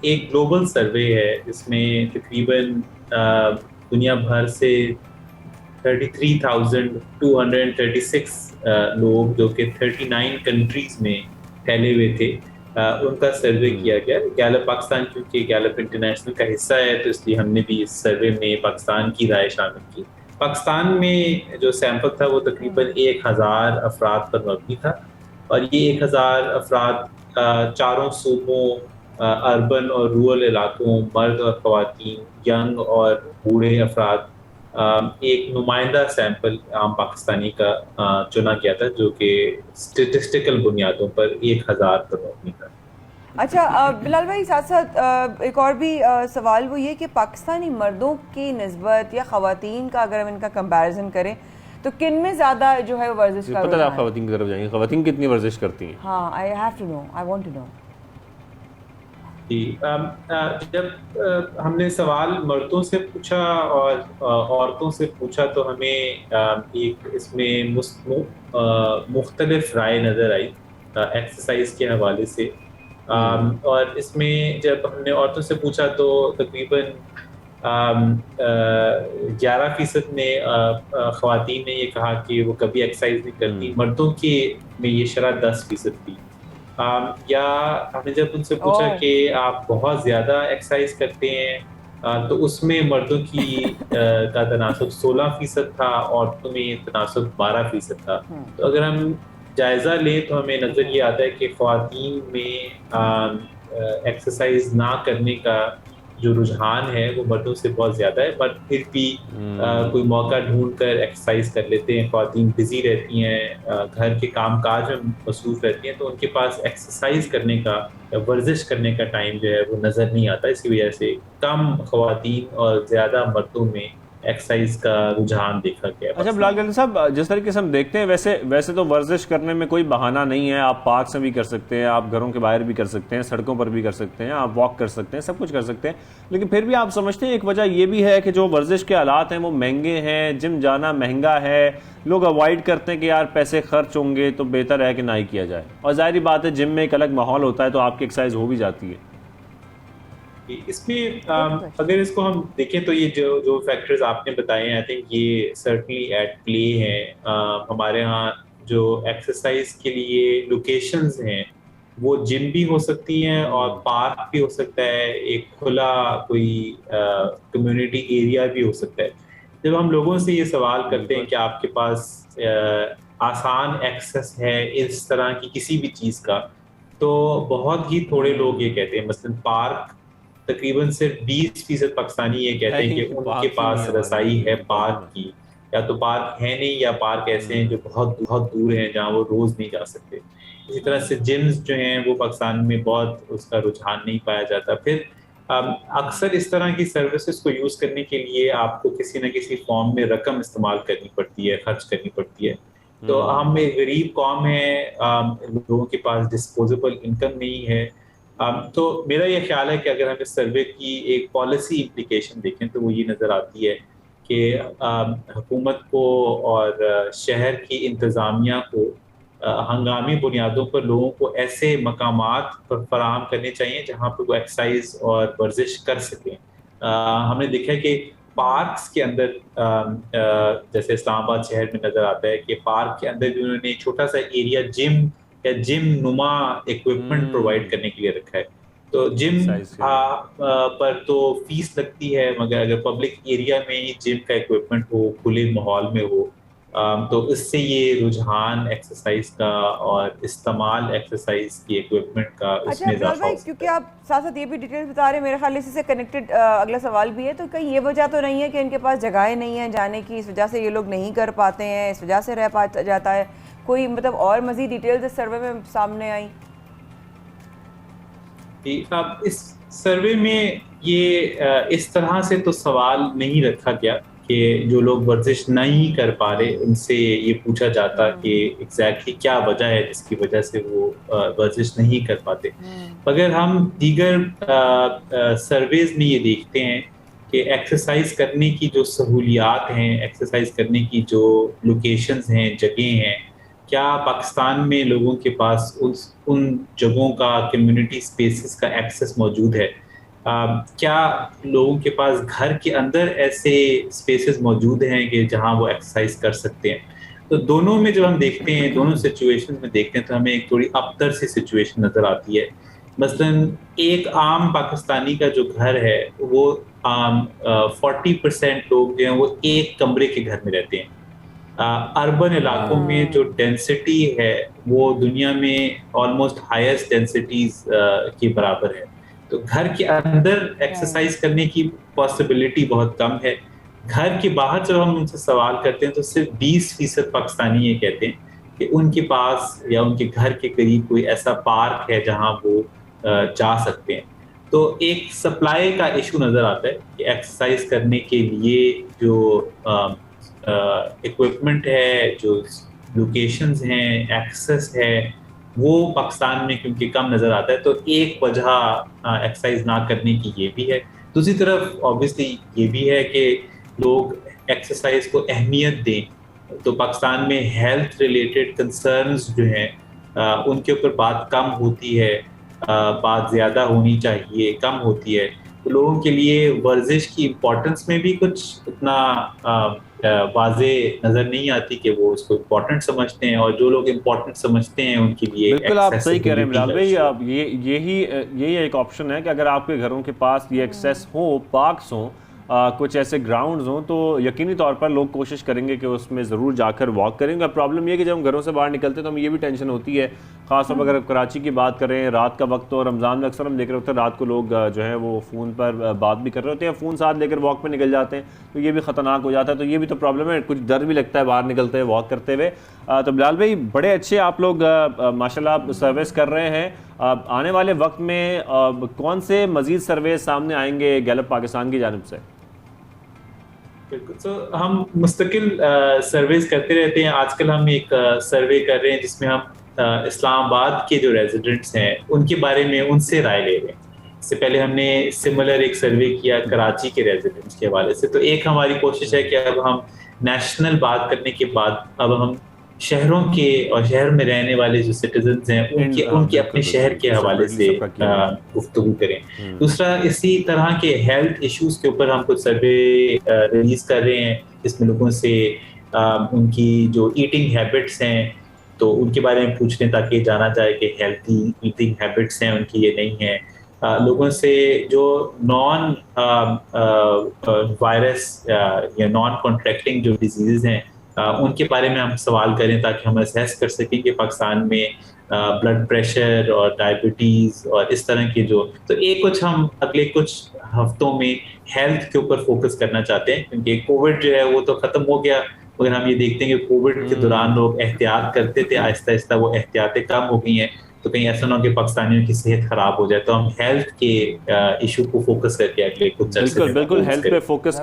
S4: एक ग्लोबल सर्वे है, इसमें तकरीबन दुनिया भर से 33,236 लोग जो कि 39 कंट्रीज में फैले हुए थे, उनका सर्वे किया गया। गैलप पाकिस्तान क्योंकि गैलप इंटरनेशनल का हिस्सा है, तो इसलिए हमने भी इस सर्वे में पाकिस्तान की राय शामिल की। पाकिस्तान में जो सैंपल था वो तकरीबन 1000 अफराद पर मबनी था, और ये 1000 अफराद चारों सूबों, अर्बन और रूरल इलाकों, मर्द और ख़वातीन, यंग और बूढ़े अफराद, एक नुमाइंदा सैंपल आम पाकिस्तानी का चुना गया था, जो कि स्टेटिस्टिकल बुनियादों पर 1000 पर मबनी था।
S1: अच्छा बिलाल भाई, साथ साथ एक और भी सवाल वो ये कि पाकिस्तानी मर्दों की निस्बत या ख़वातीन का अगर हम इनका कंपैरिजन करें तो किन में ज़्यादा जो है वो वर्जिश का
S2: पता है? आप ख़वातीन की तरफ जाएंगे, ख़वातीन कितनी वर्जिश करती हैं?
S1: हाँ, I have to know, I want to know.
S4: जी, जब हमने सवाल मर्दों से पूछा और औरतों से पूछा तो हमें एक इसमें मुख्तलिफ राय नज़र आई एक्सरसाइज के हवाले से। और इसमें जब हमने औरतों से पूछा तो तकरीबन 11% ने ख़वातीन ने ये कहा कि वो कभी एक्सरसाइज नहीं करती। मर्दों के में ये शरह 10% थी। या हमने जब उनसे पूछा कि आप बहुत ज़्यादा एक्सरसाइज करते हैं, तो उसमें मर्दों की का तनासब 16% था, औरतों में तनासब 12% था। तो अगर हम जायज़ा लें तो हमें नज़र ये आता है कि ख़वातीन में एक्सरसाइज ना करने का जो रुझान है वो मर्दों से बहुत ज़्यादा है। मर्द फिर भी कोई मौका ढूंढ कर एक्सरसाइज कर लेते हैं। ख़वातीन बिजी रहती हैं, घर के काम काज में मसरूफ़ रहती हैं, तो उनके पास एक्सरसाइज करने का या वर्जिश करने का टाइम जो है वो नज़र नहीं आता। इसी वजह से कम ख़वातीन और ज़्यादा मर्दों में एक्सरसाइज का रुझान देखा गया।
S2: अच्छा बिलाल गनी साहब, जिस तरीके से हम देखते हैं वैसे तो वर्जिश करने में कोई बहाना नहीं है। आप पार्क से भी कर सकते हैं, आप घरों के बाहर भी कर सकते हैं, सड़कों पर भी कर सकते हैं, आप वॉक कर सकते हैं, सब कुछ कर सकते हैं। लेकिन फिर भी आप समझते हैं एक वजह ये भी है कि जो वर्जिश के आलात हैं वो महंगे हैं, जिम जाना महंगा है, लोग अवॉइड करते हैं कि यार पैसे खर्च होंगे तो बेहतर है कि ना ही किया जाए। और जाहिर बात है जिम में एक अलग माहौल होता है तो आपकी एक्सरसाइज हो भी जाती है।
S4: इसमें अगर इसको हम देखें तो ये जो फैक्टर्स आपने बताए हैं, आई थिंक ये सर्टनली एट प्ले हैं। हमारे यहाँ जो एक्सरसाइज के लिए लोकेशंस हैं वो जिम भी हो सकती हैं और पार्क भी हो सकता है, एक खुला कोई कम्युनिटी एरिया भी हो सकता है। जब हम लोगों से ये सवाल करते हैं कि आपके पास आसान एक्सेस है इस तरह की किसी भी चीज़ का, तो बहुत ही थोड़े लोग ये कहते हैं। मसलन पार्क, तकरीबन सिर्फ 20% पाकिस्तानी ये कहते हैं कि उनके पास रसाई है पार्क की, या तो पार्क है नहीं या पार्क ऐसे हैं जो बहुत बहुत दूर हैं जहाँ वो रोज नहीं जा सकते। इसी तरह से जिम्स जो हैं वो पाकिस्तान में बहुत उसका रुझान नहीं पाया जाता। फिर अक्सर इस तरह की सर्विसेज को यूज़ करने के लिए आपको किसी न किसी फॉर्म में रकम इस्तेमाल करनी पड़ती है, खर्च करनी पड़ती है। तो हम एक गरीब कौम है, लोगों के पास डिस्पोजेबल इनकम नहीं है। तो मेरा ये ख्याल है कि अगर हम इस सर्वे की एक पॉलिसी इम्प्लीकेशन देखें तो वो ये नज़र आती है कि हुकूमत को और शहर की इंतज़ामिया को हंगामी बुनियादों पर लोगों को ऐसे मकामात पर फराहम करने चाहिए जहाँ पर वो एक्सरसाइज और वर्जिश कर सकें। हमने देखा है कि पार्क्स के अंदर, जैसे इस्लामाबाद शहर में नज़र आता है कि पार्क के अंदर भी उन्होंने एक छोटा सा एरिया जिम या जिम नुमा इक्विपमेंट प्रोवाइड करने के लिए रखा है। तो जिम पर तो फीस लगती है, मगर अगर पब्लिक एरिया में ही जिम का इक्विपमेंट हो, खुले माहौल में हो, तो इससे ये रुझान एक्सरसाइज का और इस्तेमाल एक्सरसाइज की इक्विपमेंट का उसमें इजाफा हो सकता है।
S1: क्योंकि आप साथ साथ ये भी डिटेल्स बता रहे हैं, मेरे ख्याल इसी से कनेक्टेड अगला सवाल भी है, तो कहीं ये वजह तो नहीं है कि इनके पास जगहें नहीं है जाने की, इस वजह से ये लोग नहीं कर पाते हैं, इस वजह से रह पा जाता है? कोई मतलब और मजीद डिटेल्स इस सर्वे में सामने आई?
S4: अब इस सर्वे में ये इस तरह से तो सवाल नहीं रखा गया कि जो लोग वर्जिश नहीं कर पा रहे उनसे ये पूछा जाता कि एग्जैक्टली क्या वजह है जिसकी वजह से वो वर्जिश नहीं कर पाते। मगर हम दीगर सर्वेज में ये देखते हैं कि एक्सरसाइज करने की जो सहूलियात हैं, एक्सरसाइज करने की जो लोकेशंस हैं, जगह हैं, क्या पाकिस्तान में लोगों के पास उन जगहों का, कम्युनिटी स्पेसेस का एक्सेस मौजूद है। क्या लोगों के पास घर के अंदर ऐसे स्पेसेस मौजूद हैं कि जहां वो एक्सरसाइज कर सकते हैं? तो दोनों में जब हम देखते हैं, दोनों सिचुएशन में देखते हैं, तो हमें एक थोड़ी अबतर सी सिचुएशन नजर आती है। मसलन एक आम पाकिस्तानी का जो घर है वो 40% लोग जो हैं वो एक कमरे के घर में रहते हैं। अर्बन इलाकों में जो डेंसिटी है वो दुनिया में ऑलमोस्ट हाईएस्ट डेंसिटीज के बराबर है। तो घर के अंदर एक्सरसाइज करने की पॉसिबिलिटी बहुत कम है। घर के बाहर जब हम उनसे सवाल करते हैं तो सिर्फ 20% पाकिस्तानी ये कहते हैं कि उनके पास या उनके घर के करीब कोई ऐसा पार्क है जहां वो जा सकते हैं। तो एक सप्लाई का इशू नजर आता है कि एक्सरसाइज करने के लिए जो इक्विपमेंट है, जो लोकेशंस हैं, एक्सेस है, वो पाकिस्तान में क्योंकि कम नज़र आता है, तो एक वजह एक्सरसाइज ना करने की ये भी है। दूसरी तरफ ऑब्वियसली ये भी है कि लोग एक्सरसाइज को अहमियत दें। तो पाकिस्तान में हेल्थ रिलेटेड कंसर्न्स जो हैं उनके ऊपर बात कम होती है, बात ज़्यादा होनी चाहिए, कम होती है। तो लोगों के लिए वर्जिश की इम्पोर्टेंस में भी कुछ इतना वाजे नजर नहीं आती कि वो उसको इम्पोर्टेंट समझते हैं, और जो लोग इम्पोर्टेंट समझते हैं उनके लिए
S2: बिल्कुल आप सही कह रहे हैं बिलाल भाई। अब यही एक ऑप्शन है कि अगर आपके घरों के पास ये एक्सेस हो, पार्क्स हों, कुछ ऐसे ग्राउंड्स हों, तो यकीनी तौर पर लोग कोशिश करेंगे कि उसमें ज़रूर जाकर वॉक करेंगे। प्रॉब्लम ये है कि जब हम घरों से बाहर निकलते हैं तो हमें ये भी टेंशन होती है, ख़ासतौर पर अगर कराची की बात करें, रात का वक्त तो रमज़ान में अक्सर हम देख रहे होते हैं रात को लोग जो है वो फ़ोन पर बात भी कर रहे होते हैं, फ़ोन साथ लेकर वॉक पर निकल जाते हैं, तो ये भी ख़तरनाक हो जाता है। तो ये भी तो प्रॉब्लम है, कुछ डर भी लगता है बाहर निकलते हुए, वॉक करते हुए। तो बिलाल भाई बड़े अच्छे आप लोग माशाल्लाह सर्विस कर रहे हैं। आने वाले वक्त में कौन से मज़ीद सर्वे सामने आएंगे गैलप पाकिस्तान की जानिब से?
S4: बिल्कुल, तो हम मुस्तकिल सर्वेस करते रहते हैं। आजकल हम एक सर्वे कर रहे हैं जिसमें हम इस्लामाबाद के जो रेजिडेंट्स हैं उनके बारे में उनसे राय ले रहे हैं। इससे पहले हमने सिमिलर एक सर्वे किया कराची के रेजिडेंट्स के हवाले से। तो एक हमारी कोशिश है कि अब हम नेशनल बात करने के बाद अब हम शहरों के और शहर में रहने वाले जो सिटीजन्स हैं उनके अपने शहर के हवाले से गुफ्तगू करें। दूसरा, इसी तरह के हेल्थ इश्यूज के ऊपर हम कुछ सर्वे रिलीज कर रहे हैं, जिसमें लोगों से उनकी जो ईटिंग हैबिट्स हैं तो उनके बारे में पूछ लें ताकि जाना जाए कि हेल्थी ईटिंग हैबिट्स हैं उनकी ये नहीं है। लोगों से जो नॉन वायरस या नॉन कॉन्ट्रैक्टिंग जो डिजीज़ हैं उनके बारे में हम सवाल करें ताकि हम असेस कर सकें कि पाकिस्तान में ब्लड प्रेशर और डायबिटीज़ और इस तरह के जो, तो ये कुछ हम अगले कुछ हफ्तों में हेल्थ के ऊपर फोकस करना चाहते हैं, क्योंकि कोविड जो है वो तो ख़त्म हो गया, मगर हम ये देखते हैं कि कोविड के दौरान लोग एहतियात करते थे, आहिस्ता आहिस्ता वो एहतियातें कम हो गई हैं। तो कहीं ऐसा ना हो कि पाकिस्तानियों की सेहत खराब हो जाए। तो हम हेल्थ के इशू को फोकस करके अगले कुछ
S2: बिल्कुल हेल्थ पे फोकस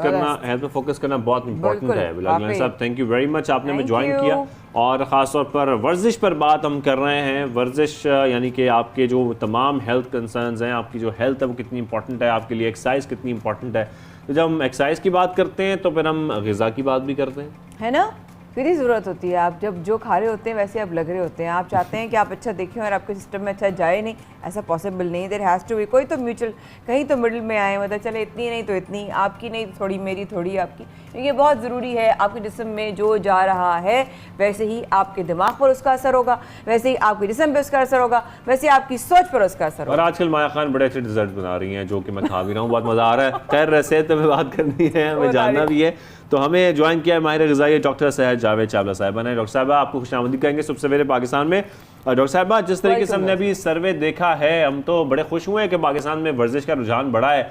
S2: करना बहुत इंपॉर्टेंट है। बिलाल साहब थैंक यू वेरी मच, आपने हमें ज्वाइन किया, और ख़ास तौर पर वर्जिश पर बात हम कर रहे हैं। वर्जिश यानी कि आपके जो तमाम हेल्थ कंसर्न्स हैं, आपकी जो हेल्थ है वो कितनी इंपॉर्टेंट है, आपके लिए एक्सरसाइज कितनी इंपॉर्टेंट है। तो जब हम एक्सरसाइज की बात करते हैं तो फिर हम ग़िज़ा की बात भी करते हैं, है ना?
S1: फिर ही ज़रूरत होती है। आप जब जो खा रहे होते हैं वैसे आप लग रहे होते हैं। आप चाहते हैं कि आप अच्छा देखें और आपके सिस्टम में अच्छा जाए, नहीं, ऐसा पॉसिबल नहीं। देयर हैज़ टू बी कोई तो म्यूचुअल, कहीं तो मिडिल में आए, मतलब चले इतनी नहीं तो इतनी, आपकी नहीं थोड़ी मेरी, थोड़ी आपकी। ये बहुत ज़रूरी है। आपके जिस्म में जो जा रहा है वैसे ही आपके दिमाग पर उसका असर होगा, वैसे ही आपके जिस्म पर उसका असर होगा, वैसे आपकी सोच पर उसका असर होगा।
S2: और आजकल माया खान बड़े अच्छे डिजर्ट बना रही हैं जो कि मैं खा भी रहा हूँ, बहुत मज़ा आ रहा है। खैर सेहत पे बात करनी है, हमें जानना भी है, तो हमें ज्वाइन किया माहिर ग़िज़ाई डॉक्टर सैयद जावेद चावला साहिबा ने। डॉक्टर साहिबा आपको खुशामदीद कहेंगे सुबह सवेरे पाकिस्तान में। डॉक्टर साहिबा जिस तरीके से हमने अभी सर्वे देखा है, हम तो बड़े खुश हुए हैं कि पाकिस्तान में वर्जिश का रुझान बढ़ा है।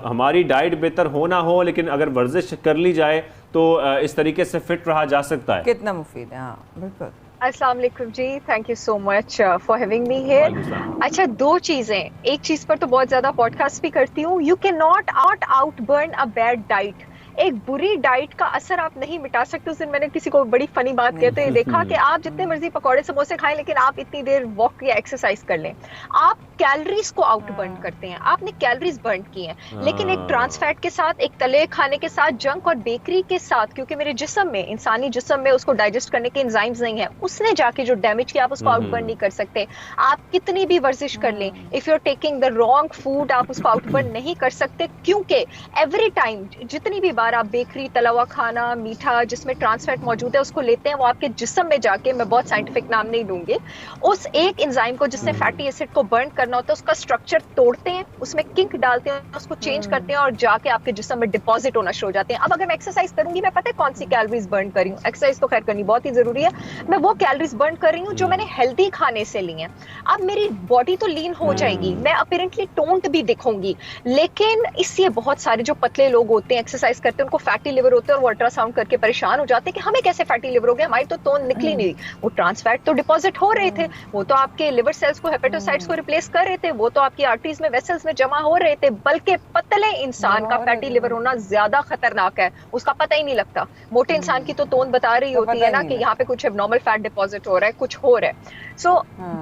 S2: हमारी डाइट बेहतर हो ना हो, लेकिन अगर वर्जिश कर ली जाए तो इस तरीके से फिट रहा जा सकता है।
S1: कितना मुफीद है। हाँ बिल्कुल।
S5: अस्सलाम वालेकुम जी, thank you so much for having me here. अच्छा, दो चीजें, एक चीज पर तो बहुत ज्यादा पॉडकास्ट भी करती हूँ, you can not out burn a bad diet. एक बुरी डाइट का असर आप नहीं मिटा सकते। उस दिन मैंने किसी को बड़ी फनी बात कहते हुए देखा कि आप जितने मर्जी पकौड़े समोसे खाएं, लेकिन आप इतनी देर वॉक या एक्सरसाइज कर लें, आप कैलोरीज को आउट बर्न करते हैं, आपने कैलोरीज बर्न की हैं। लेकिन एक ट्रांस फैट के साथ, एक तले खाने के साथ, जंक और बेकरी के साथ, क्योंकि मेरे जिस्म में, इंसानी जिस्म में उसको डाइजेस्ट करने के एंजाइम्स नहीं है, उसने जाके जो डैमेज किया आप उसको आउट बर्न नहीं कर सकते। आप कितनी भी वर्जिश कर लें, if you are taking the wrong food, आप उसको आउट बर्न नहीं कर सकते, क्योंकि एवरी टाइम जितनी भी बार आप बेकरी, तला हुआ खाना, मीठा जिसमें ट्रांस फैट मौजूद है उसको लेते हैं, वो आपके जिस्म में जाके, मैं बहुत साइंटिफिक नाम नहीं दूंगी, उस एक एंजाइम को जिससे फैटी एसिड को बर्न करना होता है उसका स्ट्रक्चर तोड़ते हैं, उसमें किंक डालते हैं, उसको चेंज करते हैं और जाके आपके जिस्म में डिपॉजिट होना शुरू हो जाते हैं। अब अगर मैं एक्सरसाइज करूंगी, मैं पता है कौन सी कैलोरीज बर्न कर रही हूँ, एक्सरसाइज तो खैर करनी बहुत ही जरूरी है, मैं वो कैलोरीज बर्न कर रही हूँ जो मैंने हेल्दी खाने से ली हैं। अब मेरी बॉडी तो लीन हो जाएगी, मैं अपीरेंटली टोन्ड भी दिखूंगी, लेकिन इससे बहुत सारे जो पतले लोग होते हैं, एक्सरसाइज करते हैं, उनको फैटी लिवर होते हैं और वो अल्ट्रासाउंड करके परेशान हो जाते हैं कि हमें कैसे फैटी लिवर हो गया, हमारी तो टोन निकली नहीं। वो ट्रांस फैट तो डिपॉजिट हो रहे थे, वो तो आपके लिवर सेल्स को, हेपेटोसाइट्स को रिप्लेस कर रहे थे, वो तो आपकी आर्टरीज में, वेसल्स में जमा हो रहे थे। बल्कि पतले इंसान का फैटी लिवर होना ज्यादा खतरनाक है, उसका पता ही नहीं लगता। मोटे इंसान की तो टोन बता रही होती है ना कि यहाँ पे कुछ एब्नॉर्मल फैट डिपॉजिट हो रहा है, कुछ हो रहा है। सो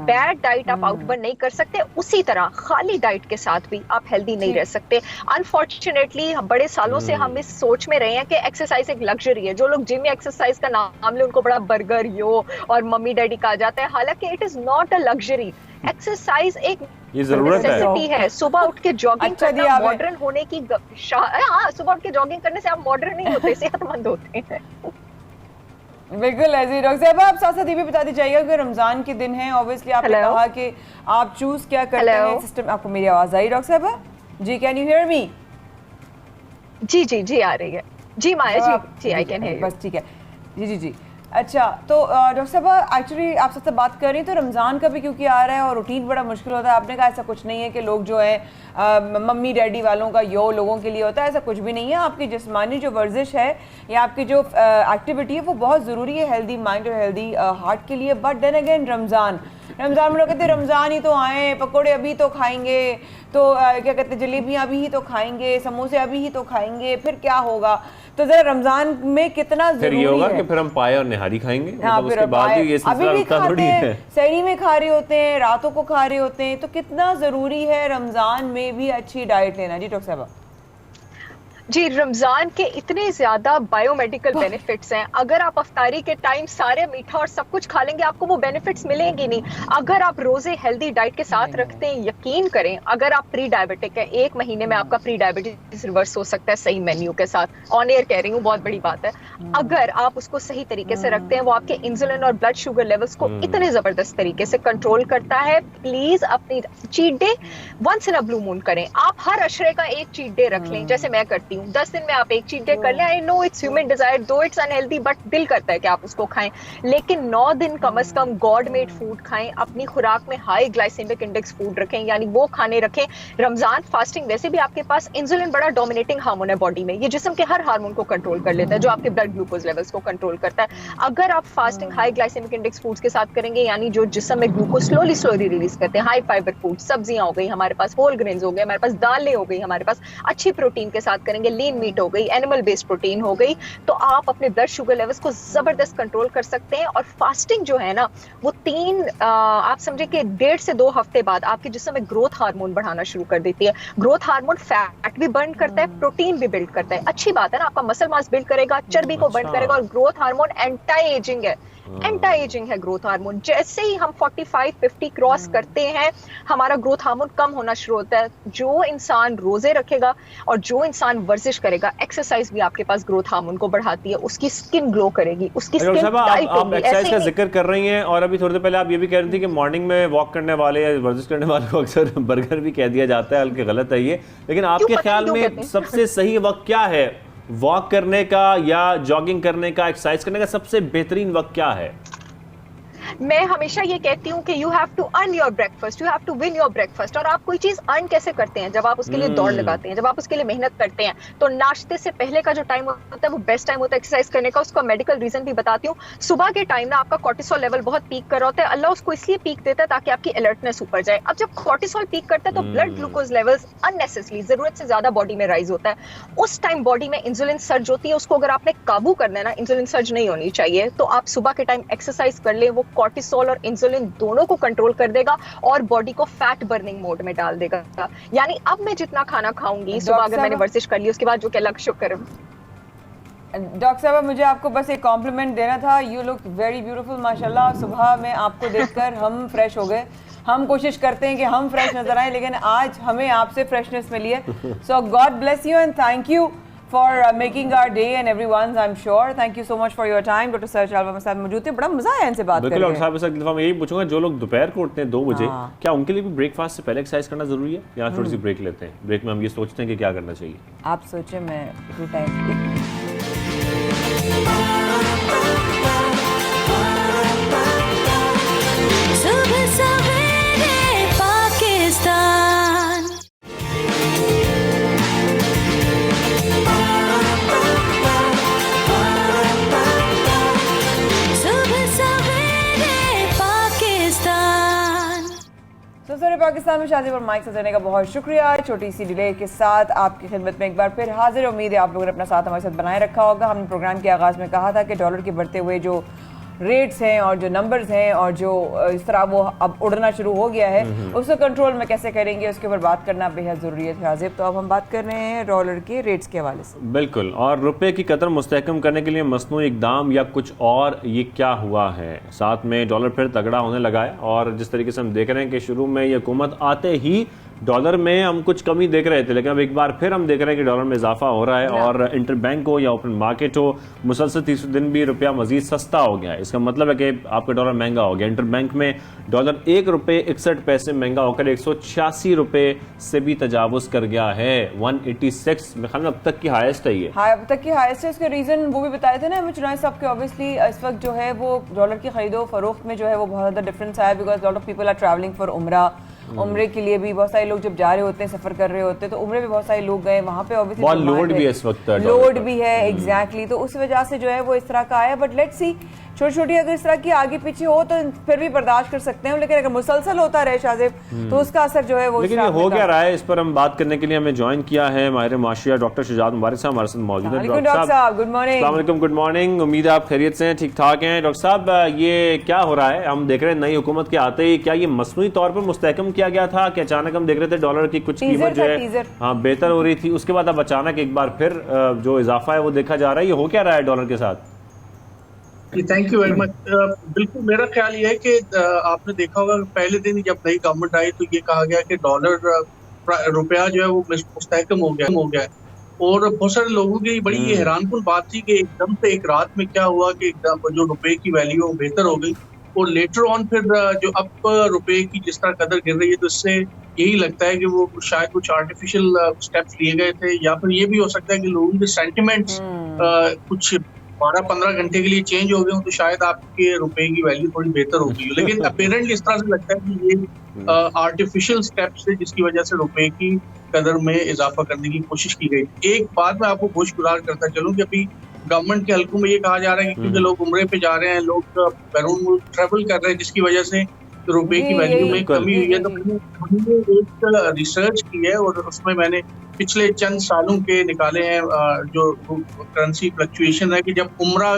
S5: बैड डाइट आप आउटबर्न नहीं कर सकते, उसी तरह खाली डाइट के साथ भी आप हेल्दी नहीं रह सकते। अनफॉर्चुनेटली बड़े सालों से हम इस सोच में रहे हैं कि एक्सरसाइज एक लग्जरी है। जो लोग जिम या एक्सरसाइज का नाम ले उनको बड़ा बर्गर, यो और मम्मी डैडी कहा जाता है, हालांकि it is not a luxury. Exercise एक
S2: ये जरूरत
S5: है। सुबह उठ के जॉगिंग करना मॉडर्न होने की हाँ, सुबह उठ के जॉगिंग करने से आप मॉडर्न नहीं होते, सेहतमंद होते हैं।
S1: बिल्कुल ऐसे। डॉक्टर साहब आप साथ साथ ये भी बता दीजिएगा कि रमजान के दिन है, ऑब्वियसली आपने कहा कि आप चूज क्या करते हैं सिस्टम। आपको मेरी आवाज आई डॉक्टर साहब? जी, कैन यू हियर मी?
S5: जी जी जी आ रही है जी माया जी, आई कैन हियर।
S1: बस ठीक है जी जी जी। अच्छा, तो डॉक्टर साहब एक्चुअली आप सबसे बात कर रही हैं तो रमज़ान का भी क्योंकि आ रहा है और रूटीन बड़ा मुश्किल होता है। आपने कहा ऐसा कुछ नहीं है कि लोग जो है मम्मी डैडी वालों का यो लोगों के लिए होता है, ऐसा कुछ भी नहीं है। आपकी जिस्मानी जो वर्जिश है या आपकी जो एक्टिविटी है वो बहुत ज़रूरी है हेल्दी माइंड और हेल्दी हार्ट के लिए। बट देन अगेन रमज़ान में लोग कहते हैं रमज़ान ही तो आए, पकौड़े अभी तो खाएंगे, तो क्या कहते हैं जलेबियाँ अभी ही तो खाएंगे, समोसे अभी ही तो खाएंगे, फिर क्या होगा? तो जरा रमजान में कितना जरूरी
S2: ये होगा
S1: है
S2: कि फिर हम पाए और निहारी खाएंगे।
S1: हाँ,
S2: मतलब उसके बाद भी ये
S1: अभी भी खाते हैं, सहरी में खा रहे होते हैं, रातों को खा रहे होते हैं, तो कितना जरूरी है रमजान में भी अच्छी डाइट लेना। जी डॉक्टर साहब।
S5: जी, रमजान के इतने ज्यादा बायोमेडिकल बेनिफिट्स हैं। अगर आप अफ्तारी के टाइम सारे मीठा और सब कुछ खा लेंगे, आपको वो बेनिफिट्स मिलेंगे नहीं। अगर आप रोजे हेल्दी डाइट के साथ रखते हैं, यकीन करें, अगर आप प्री डायबिटिक है, 1 महीने में आपका प्री डायबिटीज रिवर्स हो सकता है सही मेन्यू के साथ। ऑन एयर कह रही हूँ, बहुत बड़ी बात है। अगर आप उसको सही तरीके से रखते हैं, वो आपके इंसुलिन और ब्लड शुगर लेवल्स को इतने जबरदस्त तरीके से कंट्रोल करता है। प्लीज अपनी cheat day once in a blue moon करें। आप हर अशरे का एक चीट डे रख लें, जैसे मैं करती हूँ। 10 दिन में आप एक चीट डे कर लें। I know it's human desire, though it's unhealthy, but दिल करता है कि आप उसको खाएं। लेकिन 9 दिन कम से कम गॉड मेड फूड खाएं। अपनी खुराक में हाई ग्लाइसेमिक इंडेक्स फूड रखें, यानी वो खाने रखें। रमजान फास्टिंग, वैसे भी आपके पास इंसुलिन बड़ा डोमिनेटिंग हार्मोन है बॉडी में, ये जिस्म के हर हार्मोन को कंट्रोल कर लेता है, जो आपके ब्लड ग्लूकोज लेवल्स को कंट्रोल करता है। अगर आप fasting high glycemic index foods के साथ करेंगे, यानी जो जिस्म में ग्लूकोज स्लोली रिलीज करते हैं, हाई फाइबर फूड, सब्जियां हो गई हमारे पास, होल ग्रेन्स हो गए हमारे पास, दालें हो गई हमारे पास, अच्छी प्रोटीन के साथ करेंगे, लीन मीट हो गई, एनिमल बेस्ड प्रोटीन हो गई, तो आप अपने ब्लड शुगर लेवल्स को जबरदस्त कंट्रोल कर सकते हैं। और फास्टिंग जो है ना, वो आप समझे कि 1.5 से 2 हफ्ते बाद आपके जिस्म में ग्रोथ हार्मोन बढ़ाना शुरू कर देती है। ग्रोथ हार्मोन फैट भी बर्न करता है, प्रोटीन भी बिल्ड करता है। अच्छी बात है ना, आपका मसल मास बिल्ड करेगा, चर्बी को बर्न करेगा। और ग्रोथ हार्मोन एंटी एजिंग है, एंटी एजिंग है ग्रोथ हार्मोन। जैसे ही हम 45-50 क्रॉस करते हैं, हमारा ग्रोथ हार्मोन कम होना शुरू होता है। जो इंसान रोजे रखेगा और जो इंसान वर्जिश करेगा, एक्सरसाइज भी आपके पास ग्रोथ हार्मोन को बढ़ाती है, उसकी स्किन ग्लो करेगी, उसकी स्किन टाइट होगी।
S2: एक्सरसाइज का जिक्र कर रही हैं और अभी थोड़ी देर पहले आप ये भी कह रही थी कि मॉर्निंग में वॉक करने वाले या वर्जिश करने वाले को अक्सर बर्गर भी कह दिया जाता है, हल्के गलत है ये। लेकिन आपके ख्याल में सबसे सही वक्त क्या है वॉक करने का या जॉगिंग करने का, एक्सरसाइज करने का? सबसे बेहतरीन वक्त क्या है?
S5: मैं हमेशा ये कहती हूँ कि you have to earn your breakfast, you have to win your breakfast. और आप कोई चीज अर्न कैसे करते हैं? जब आप उसके लिए दौड़ लगाते हैं, जब आप उसके लिए मेहनत करते हैं। तो नाश्ते से पहले का जो टाइम होता है वो बेस्ट टाइम होता है एक्सरसाइज करने का। उसका मेडिकल रीजन भी बताती हूँ। सुबह के टाइम ना आपका कॉर्टिसोल लेवल बहुत पीक कर रहा होता है। अल्लाह उसको इसलिए पीक देता है ताकि आपकी अलर्टनेस ऊपर जाए। अब जब कॉर्टिसोल पीक करता है तो ब्लड ग्लूकोज लेवल्स अननेसेसरी जरूरत से ज्यादा बॉडी में राइज होता है। उस टाइम बॉडी में इंसुलिन सर्ज होती है। उसको अगर आपने काबू करना है ना, इंसुलिन सर्ज नहीं होनी चाहिए। तो आप सुबह के टाइम एक्सरसाइज कर ले, वो कॉर्टिसोल और इंसुलिन दोनों को कंट्रोल कर देगा और बॉडी को फैट बर्निंग मोड में डाल देगा। यानी अब मैं जितना खाना खाऊंगी सुबह, अगर मैंने वर्जिश कर ली उसके बाद, जो कि अलग शुक्र।
S1: डॉक्टर साहब मुझे आपको बस एक कॉम्प्लीमेंट देना था। यू लुक वेरी ब्यूटीफुल माशाल्लाह। सुबह में आपको देखकर हम फ्रेश हो गए। हम कोशिश करते हैं कि हम फ्रेश नजर आए, लेकिन आज हमें आपसे फ्रेशनेस मिली है। So God bless you and thank you for making our day and everyone's, I am sure. Thank you so much for your time. Doctor sir चालवा हमारे साथ मौजूद थे। बड़ा मजा आया इनसे बात करके।
S2: डॉक्टर साहब एक दफा मैं यही पूछूंगा, जो लोग दोपहर को उठते हैं 2 बजे, क्या उनके लिए भी ब्रेकफास्ट से पहले एक्सरसाइज करना जरूरी है या थोड़ी सी ब्रेक लेते हैं? ब्रेक में हम ये सोचते हैं कि क्या करना चाहिए।
S1: आप सोचें, मैं इसी टाइम पाकिस्तान में शादी पर माइक सजाने का बहुत शुक्रिया। छोटी सी डिले के साथ आपकी खिदमत में एक बार फिर हाजिर। उम्मीद है आप लोगों ने अपना साथ हमारे साथ बनाए रखा होगा। हमने प्रोग्राम के आगाज़ में कहा था कि डॉलर के बढ़ते हुए जो रेट्स हैं और जो नंबर्स हैं और जो इस तरह वो अब उड़ना शुरू हो गया है, उसको कंट्रोल में कैसे करेंगे उसके ऊपर बात करना बेहद ज़रूरी है। हाजिब, तो अब हम बात कर रहे हैं डॉलर के रेट्स के हवाले से।
S2: बिल्कुल, और रुपए की कदर मुस्तहकम करने के लिए मसनूई इक़दाम या कुछ और, ये क्या हुआ है? साथ में डॉलर फिर तगड़ा होने लगा है और जिस तरीके से हम देख रहे हैं कि शुरू में ये हुकूमत आते ही डॉलर में हम कुछ कमी देख रहे थे, लेकिन अब एक बार फिर हम देख रहे हैं कि डॉलर में इजाफा हो रहा है और इंटर बैंक हो या ओपन मार्केट हो, मुसलसल तीसरे दिन भी रुपया मजीद सस्ता हो गया है। इसका मतलब है कि आपका डॉलर महंगा हो गया। इंटर बैंक में डॉलर 1 रुपये 61 पैसे महंगा होकर 186 रुपये से भी तजावुज कर गया है। 186 में अब तक की हाईएस्ट है ये।
S1: अब तक की हाईएस्ट है। इसके रीजन वो भी बताए थे ना हमें चुनाव साहब के। ऑब्वियसली इस वक्त जो है वो डॉलर की खरीदो फरोख्त में जो है वो बहुत ज़्यादा डिफरेंस आया, because lot of people are travelling for उम्रे के लिए भी बहुत सारे लोग जब जा रहे होते हैं, सफर कर रहे होते हैं, तो उम्रे में बहुत सारे लोग गए, वहाँ पे ऑब्वियसली
S2: लोड भी है इस वक्त,
S1: लोड भी है एग्जैक्टली। तो उस वजह से जो है वो इस तरह का आया। बट लेट्स सी, छोटी छोटी अगर इस तरह की आगे पीछे हो तो फिर भी बर्दाश्त कर सकते हैं, लेकिन अगर मुसलसल होता रहे शाजिब तो उसका असर जो है वो।
S2: लेकिन ये हो क्या रहा है, इस पर हम बात करने के लिए हमें ज्वाइन किया है माहिर माशिया डॉक्टर शुजात मुबारक साहब हमारे साथ मौजूद हैं।
S1: डॉक्टर साहब गुड मॉर्निंग।
S2: अस्सलाम वालेकुम, गुड मॉर्निंग। उम्मीद है आप खैरियत से हैं, ठीक ठाक हैं। डॉक्टर साहब, ये क्या हो रहा है? हम देख रहे हैं नई हुकूमत के आते ही क्या ये मसनूई तौर पर मुस्तहकम किया गया था कि अचानक हम देख रहे थे डॉलर की कुछ कीमत जो है हाँ बेहतर हो रही थी, उसके बाद अब अचानक एक बार फिर जो इजाफा है वो देखा जा रहा है, ये हो क्या रहा है डॉलर के साथ?
S6: Thank you very much. बिल्कुल मेरा ख्याल ये है कि आपने देखा होगा पहले दिन जब नई गवर्नमेंट आई तो ये कहा गया कि डॉलर रुपया जो है वो मुस्तहकम हो गया है और बहुत सारे लोगों की बड़ी ये हैरानकुन बात थी कि एकदम से एक रात में क्या हुआ कि जो रुपए की वैल्यू बेहतर हो गई और लेटर ऑन फिर जो अब रुपए की जिस तरह कदर गिर रही है, तो इससे यही लगता है कि वो शायद कुछ आर्टिफिशियल स्टेप्स लिए गए थे, या फिर ये भी हो सकता है कि लोगों के सेंटिमेंट्स कुछ 12-15 घंटे के लिए चेंज हो गए हो, तो शायद आपके रुपए की वैल्यू थोड़ी बेहतर हो गई हो। लेकिन अपेरेंटली इस तरह से लगता है कि ये आर्टिफिशियल स्टेप्स है जिसकी वजह से रुपए की कदर में इजाफा करने की कोशिश की गई। एक बात मैं आपको गोशगुजार करता चलूं कि अभी गवर्नमेंट के हलकों में ये कहा जा रहा है कि क्योंकि लोग उम्रे पे जा रहे हैं, लोग बैरून मुल्क ट्रेवल कर रहे हैं, जिसकी वजह से रुपए की वैल्यू में कमी हुई है। तो मैंने एक रिसर्च की है और उसमें मैंने पिछले चंद सालों के निकाले हैं जो करेंसी फ्लक्चुएशन है कि जब उम्रा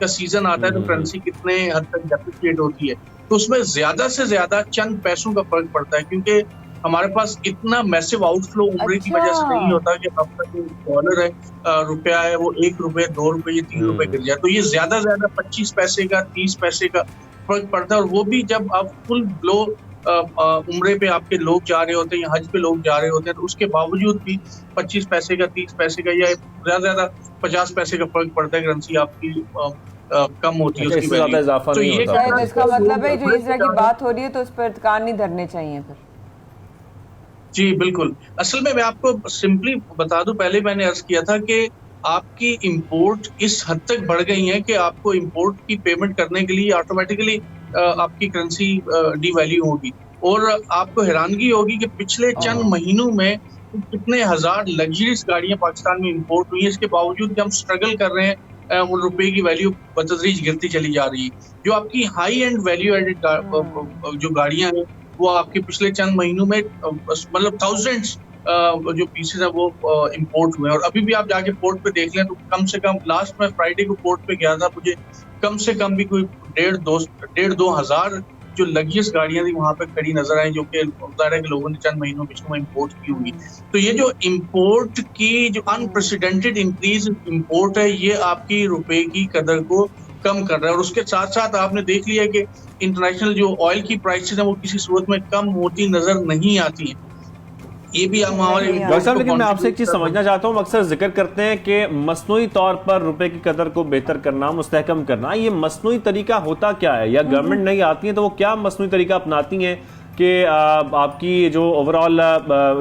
S6: का सीजन आता है तो करेंसी कितने हद तक डेप्रिशिएट होती है। तो उसमें ज्यादा से ज्यादा चंद पैसों का फर्क पड़ता है, क्योंकि हमारे पास इतना मैसिव आउटफ्लो उम्रे की वजह से नहीं होता कि आपका जो डॉलर है रुपया है वो 1 रुपये 2 रुपये 3 रुपये गिर जाए। तो ये ज्यादा 25 पैसे का 30 पैसे का फर्क पड़ता है, और वो भी जब आप फुल ब्लो उम्रे पे आपके लोग जा रहे होते हैं या हज पे लोग जा रहे होते हैं, तो उसके बावजूद भी 25 पैसे का 30 पैसे का या ज्यादा 50 पैसे का फर्क पड़ता है, करेंसी आपकी कम होती है उसकी वैल्यू।
S1: तो ये इसका मतलब है जो इस तरह की बात हो रही है तो उस पर कान नहीं धरने चाहिए फिर।
S6: जी बिल्कुल। असल में मैं आपको सिंपली बता दूं, पहले मैंने अर्ज किया था कि आपकी इंपोर्ट इस हद तक बढ़ गई है कि आपको इंपोर्ट की पेमेंट करने के लिए ऑटोमेटिकली आपकी करेंसी डिवैल्यू होगी। और आपको हैरानगी होगी कि पिछले चंद महीनों में कितने हजार लग्जरीज गाड़ियां पाकिस्तान में इंपोर्ट हुई हैं, इसके बावजूद कि हम स्ट्रगल कर रहे हैं, वो रुपए की वैल्यू बतदरीज गिरती चली जा रही है। जो आपकी हाई एंड वैल्यू एडेड जो गाड़ियां हैं वो आपके पिछले चंद महीनों में मतलब थाउजेंड्स जो पीसेज है वो इंपोर्ट हुए हैं। और अभी भी आप जाके पोर्ट पे देख लें तो कम से कम लास्ट में फ्राइडे को पोर्ट पे गया था, मुझे कम से कम भी कोई 1,500-2,500 हजार जो लग्जरियस गाड़ियां थी वहां पे खड़ी नजर आई, जो कि ज़ाहिर है कि लोगों ने चंद महीनों में इंपोर्ट की हुई। तो ये जो इंपोर्ट की जो अनप्रेसिडेंटेड इंक्रीज इंपोर्ट है, ये आपकी रुपए की कदर को कम कर रहा है। और उसके साथ साथ आपने देख लिया कि इंटरनेशनल जो ऑयल की प्राइसेस है वो किसी सूरत में कम होती नजर नहीं आती है। ये भी हमारे
S2: डॉक्टर साहब, लेकिन मैं आपसे एक चीज समझना चाहता हूँ। अक्सर जिक्र करते हैं कि मसनूई तौर पर रुपए की कदर को बेहतर करना, मुस्तहकम करना, ये मसनूई तरीका होता क्या है? या गवर्नमेंट नहीं आती है तो वो क्या मसनूई तरीका अपनाती हैं कि आपकी जो ओवरऑल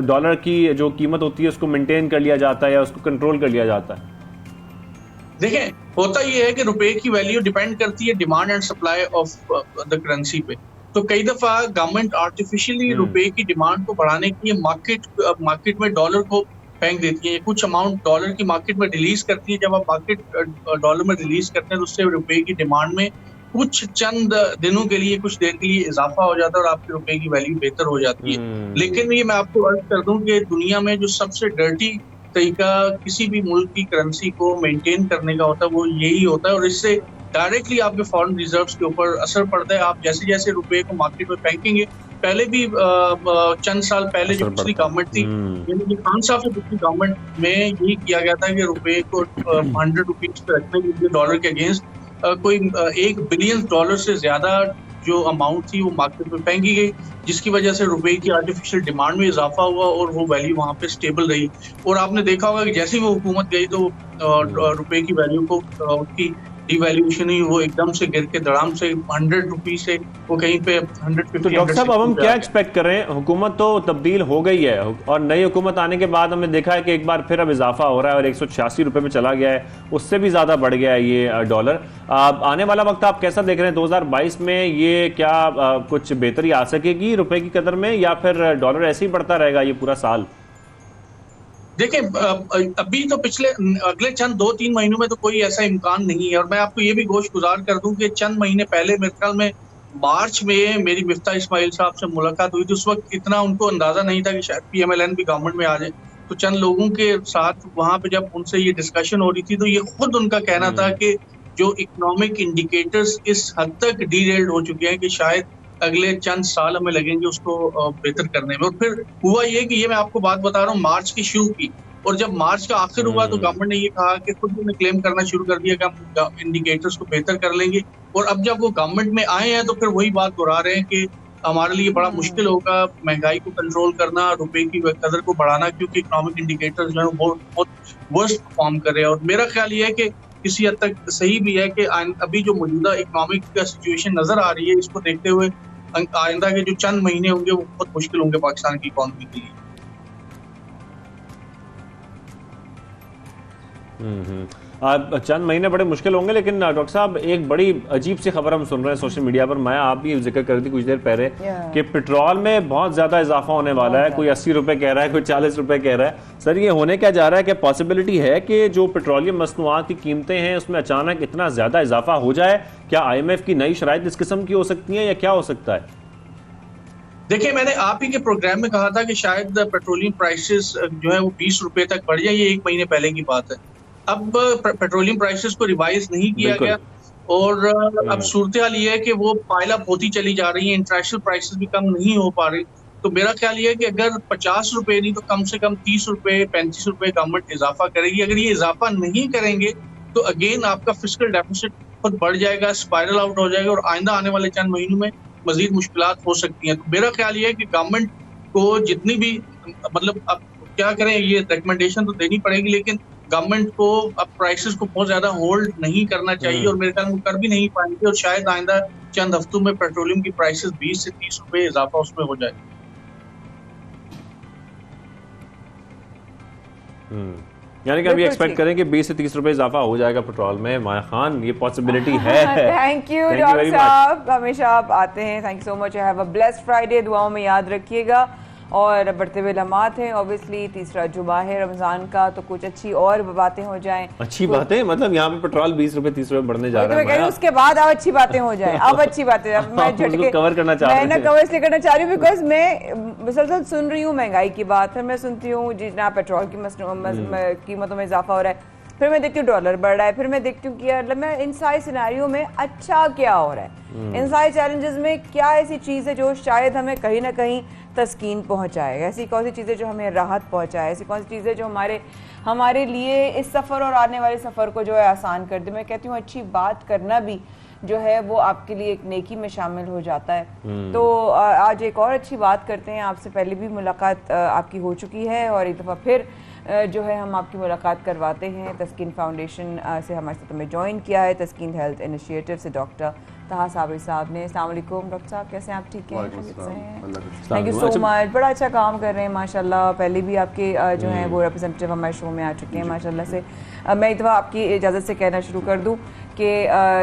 S2: डॉलर की जो कीमत होती है उसको मेंटेन कर लिया जाता है या उसको कंट्रोल कर लिया जाता है?
S6: देखें, होता ये है कि रुपए की वैल्यू डिपेंड करती है demand and supply of the currency पे। तो कई दफा गवर्नमेंट आर्टिफिशियली रुपए की डिमांड को बढ़ाने के लिए मार्केट में डॉलर को फेंक देती है, कुछ अमाउंट डॉलर की मार्केट में रिलीज करती है। जब आप मार्केट डॉलर में रिलीज करते हैं तो उससे रुपए की डिमांड में कुछ चंद दिनों के लिए, कुछ देर के लिए इजाफा हो जाता है और आपके रुपए की वैल्यू बेहतर हो जाती है। लेकिन ये मैं आपको अर्ज कर दूं कि दुनिया में जो सबसे डर्टी तरीका किसी भी मुल्क की करेंसी को मेंटेन करने का होता है वो यही होता है, और इससे डायरेक्टली आपके फॉरेन रिजर्व्स के ऊपर असर पड़ता है। आप जैसे जैसे रुपए को मार्केट में फेंकेंगे, पहले भी चंद साल पहले जो पिछली गवर्नमेंट थी, यानी कि 5 साल से पिछली गवर्नमेंट में यही किया गया था कि रुपए को 100 रुपीज पे रखने के लिए डॉलर के अगेंस्ट कोई $1 बिलियन से ज्यादा जो अमाउंट थी वो मार्केट में फेंकी गई, जिसकी वजह से रुपए की आर्टिफिशियल डिमांड में इजाफा हुआ और वो वैल्यू वहां पे स्टेबल रही। और आपने देखा होगा कि जैसे ही वो हुकूमत गई तो रुपए की वैल्यू को उसकी डिवैल्यूएशन ही वो एकदम से गिर के धड़ाम से 100 रुपीज से वो कहीं पे 150।
S2: तो डॉक्टर साहब, अब हम क्या एक्सपेक्ट करें? हुकूमत तो तब्दील हो गई है और नई हुकूमत आने के बाद हमने देखा है कि एक बार फिर अब इजाफा हो रहा है और 186 रुपए में चला गया है, उससे भी ज्यादा बढ़ गया है ये डॉलर। आने वाला वक्त आप कैसा देख रहे हैं? 2022 में ये क्या कुछ बेहतरी आ सकेगी रुपए की कदर में, या फिर डॉलर ऐसे ही बढ़ता रहेगा ये पूरा साल?
S6: देखिए, अभी तो अगले चंद 2-3 महीनों में तो कोई ऐसा इम्कान नहीं है। और मैं आपको ये भी गोशगुजार कर दूं कि चंद महीने पहले मेरे ख्याल में मार्च में मेरी मिफ्ता इस्माइल साहब से मुलाकात हुई थी। उस वक्त इतना उनको अंदाजा नहीं था कि शायद PMLN भी गवर्नमेंट में आ जाए। तो चंद लोगों के साथ वहां पे जब उनसे ये डिस्कशन हो रही थी तो ये खुद उनका कहना था कि जो इकोनॉमिक इंडिकेटर्स इस हद तक डीरेल्ड हो चुके हैं कि शायद अगले चंद साल हमें लगेंगे उसको बेहतर करने में। और फिर हुआ ये कि ये मैं आपको बात बता रहा हूँ मार्च की शुरू की, और जब मार्च का आखिर हुआ तो गवर्नमेंट ने ये कहा कि खुद ने क्लेम करना शुरू कर दिया कि हम इंडिकेटर्स को बेहतर कर लेंगे। और अब जब वो गवर्नमेंट में आए हैं तो फिर वही बात दोहरा रहे हैं कि हमारे लिए बड़ा मुश्किल होगा महंगाई को कंट्रोल करना, रुपए की कदर को बढ़ाना, क्योंकि इकोनॉमिक इंडिकेटर्स जो है बहुत वर्स्ट परफॉर्म कर रहे हैं। और मेरा ख्याल ये है कि किसी हद तक सही भी है कि अभी जो मौजूदा इकोनॉमिक का सिचुएशन नजर आ रही है, इसको देखते हुए आइंदा के जो चंद महीने होंगे वो बहुत मुश्किल होंगे पाकिस्तान की इकोनॉमी के लिए।
S2: चंद महीने बड़े मुश्किल होंगे, लेकिन डॉक्टर साहब एक बड़ी अजीब सी खबर हम सुन रहे हैं सोशल मीडिया पर। मैं आप भी जिक्र कर दी कुछ देर पहले कि पेट्रोल में बहुत ज्यादा इजाफा होने वाला है। कोई 80 रुपए कह रहा है, कोई 40 रुपए कह रहा है। सर, ये होने क्या जा रहा है? क्या पॉसिबिलिटी है कि जो पेट्रोलियम मसनूआत की कीमतें हैं उसमें अचानक इतना ज्यादा इजाफा हो जाए? क्या IMF की नई शराइत इस किस्म की हो सकती है या क्या हो सकता है?
S6: देखिए, मैंने आप ही के प्रोग्राम में कहा था कि शायद पेट्रोलियम प्राइसेस जो है वो 20 रुपए तक बढ़ जाए। ये 1 महीने पहले की बात है। अब पेट्रोलियम प्राइसेस को रिवाइज नहीं किया गया और अब सूरत हाल ये है कि वो पाइल अप होती चली जा रही है, इंटरनेशनल प्राइसेस भी कम नहीं हो पा रही। तो मेरा ख्याल ये है कि अगर 50 रुपए नहीं तो कम से कम 30 रुपए 35 रुपए गवर्नमेंट इजाफा करेगी। अगर ये इजाफा नहीं करेंगे तो अगेन आपका फिस्कल डेफिसिट खुद बढ़ जाएगा, स्पाइरल आउट हो जाएगा और आइंदा आने वाले चंद महीनों में मजीद मुश्किलात हो सकती हैं। तो मेरा ख्याल ये है कि गवर्नमेंट को जितनी भी मतलब अब क्या करें, ये रिकमेंडेशन तो देनी पड़ेगी, लेकिन गवर्नमेंट को अब प्राइसेस को बहुत ज्यादा होल्ड नहीं करना चाहिए और मेरे ख्याल में कर भी नहीं पाएंगे। और शायद आइंदा चंद हफ्तों में पेट्रोलियम की प्राइसेस 20 से 30 रुपए इजाफा उसमें हो जाए।
S2: यानी कि अभी एक्सपेक्ट करें कि 20 से 30 रुपए इजाफा हो जाएगा पेट्रोल में। माया खान, ये पॉसिबिलिटी है।
S1: थैंक यू डॉक्टर साहब, हमेशा आप आते हैं। Thank you so much. Have a blessed Friday, दुआओं में याद रखिएगा। और बढ़ते हुए लम्हात हैं, ऑब्वियसली तीसरा जुमा है रमजान का, तो कुछ अच्छी और बातें हो जाएं।
S2: अच्छी बातें मतलब यहाँ पे पेट्रोल 20 रुपए 30 रुपए बढ़ने जा रहा है,
S1: उसके बाद अब अच्छी बातें हो जाएं। अब अच्छी बातें मैं झटके
S2: कवर करना चाह रही हूँ।
S1: मैं ना कवर इसलिए करना चाह रही हूँ बिकॉज मैं मुसलसल सुन रही हूँ महंगाई की बात, फिर मैं सुनती हूँ जितना पेट्रोल की कीमतों में इजाफा हो रहा है, फिर मैं देखती हूँ डॉलर बढ़ रहा है, फिर मैं देखती हूँ कि यार मैं इन सारे सिनेरियो में अच्छा क्या हो रहा है, इन सारे चैलेंजेस में क्या ऐसी चीज़ है जो शायद हमें कहीं ना कहीं तस्कीन पहुँचाए, ऐसी कौन सी चीज़ें जो हमें राहत पहुँचाए, ऐसी कौन सी चीज़ें जो हमारे लिए इस सफ़र और आने वाले सफ़र को जो है आसान कर दे। मैं कहती हूँ अच्छी बात करना भी जो है वो आपके लिए एक नेकी में शामिल हो जाता है। तो आज एक और अच्छी बात करते हैं। आपसे पहले भी मुलाकात आपकी हो चुकी है और एक दफ़ा फिर जो है हम आपकी मुलाकात करवाते हैं। तस्कीन फाउंडेशन से हमारे साथ हमें ज्वाइन किया है तस्कीन हेल्थ इनिशिएटिव से डॉक्टर तहा साबरी साहब ने। अस्सलाम वालेकुम डॉक्टर साहब, कैसे हैं आप? ठीक हैं? थैंक यू सो मच, बड़ा अच्छा काम कर रहे हैं माशाल्लाह। पहले भी आपके जो हैं वो रिप्रेजेंटेटिव हमारे शो में आ चुके हैं माशाल्लाह से। मैं एक दफ़ा आपकी इजाज़त से कहना शुरू कर दूँ कि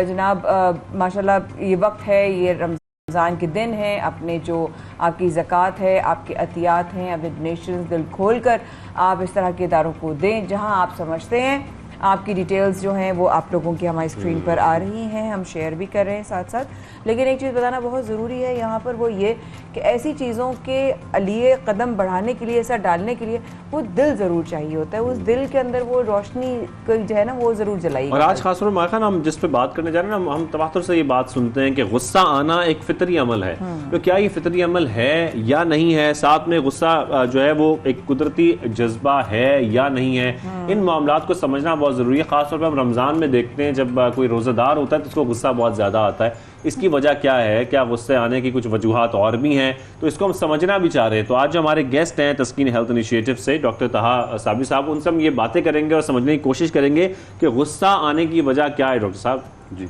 S1: जनाब माशाल्लाह ये वक्त है, ये रमज़ान के दिन हैं, अपने जो आपकी ज़कात है, आपके अतियात हैं, अपने डोनेशंस दिल खोल कर आप इस तरह के इदारों को दें जहां आप समझते हैं। आपकी डिटेल्स जो हैं वो आप लोगों की हमारी स्क्रीन पर आ रही हैं, हम शेयर भी कर रहे हैं साथ साथ। लेकिन एक चीज़ बताना बहुत ज़रूरी है यहाँ पर, वो ये कि ऐसी चीज़ों के लिए कदम बढ़ाने के लिए, ऐसा डालने के लिए वो दिल ज़रूर चाहिए होता है, उस दिल के अंदर वो रोशनी जो है ना वो ज़रूर जलाई।
S2: और आज खासतौर पर माखन हम जिस पे बात करने जा रहे हैं ना, हम तवातुर से ये बात सुनते हैं कि गुस्सा आना एक फितरी अमल है। तो क्या ये फितरी अमल है या नहीं है? साथ में गुस्सा जो है वो एक कुदरती जज्बा है या नहीं है? इन मामलात को समझना बहुत ज़रूरी है। खासतौर पर हम रमज़ान में देखते हैं जब कोई रोज़ेदार होता है तो उसको गुस्सा बहुत ज़्यादा आता है। इसकी वजह क्या है? क्या गुस्से आने की कुछ वजूहात और भी हैं? तो इसको हम समझना भी चाह रहे हैं। तो आज जो हमारे गेस्ट हैं तस्कीन हेल्थ इनिशिएटिव से डॉक्टर तहा साबरी साहब, उनसे हम ये बातें करेंगे और समझने की कोशिश करेंगे कि गुस्सा आने की वजह क्या है। डॉक्टर साहब
S7: जी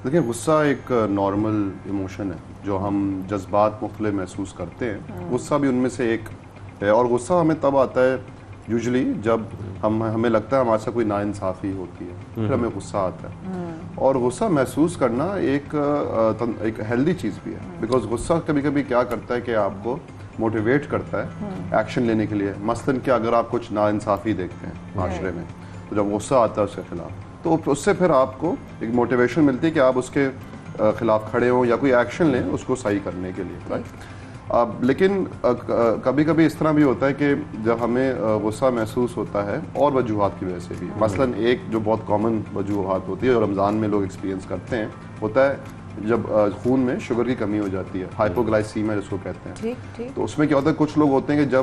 S7: देखिए, गुस्सा एक नॉर्मल इमोशन है जो हम जज्बात मुख्तलिफ महसूस करते हैं। गुस्सा भी उनमें से एक है। और गुस्सा हमें तब आता है यूजुअली जब हमें लगता है हमारे साथ कोई नाइंसाफ़ी होती है, फिर हमें गुस्सा आता है। और गुस्सा महसूस करना एक हेल्दी चीज़ भी है, बिकॉज गुस्सा कभी कभी क्या करता है कि आपको मोटिवेट करता है एक्शन लेने के लिए। मसलन कि अगर आप कुछ नाइंसाफ़ी देखते हैं माशरे में, तो जब गुस्सा आता है उसके खिलाफ, तो उससे फिर आपको एक मोटिवेशन मिलती है कि आप उसके खिलाफ खड़े हों या कोई एक्शन लें उसको सही करने के लिए, राइट। लेकिन कभी कभी इस तरह भी होता है कि जब हमें गुस्सा महसूस होता है और वजूहात की वजह से भी, मसलन एक जो बहुत कॉमन वजूहात होती है और रमज़ान में लोग एक्सपीरियंस करते हैं, होता है जब खून में शुगर की कमी हो जाती है, हाइपोग्लाइसीमिया जिसको कहते हैं।
S1: ठीक।
S7: तो उसमें क्या होता है, कुछ लोग होते हैं कि जब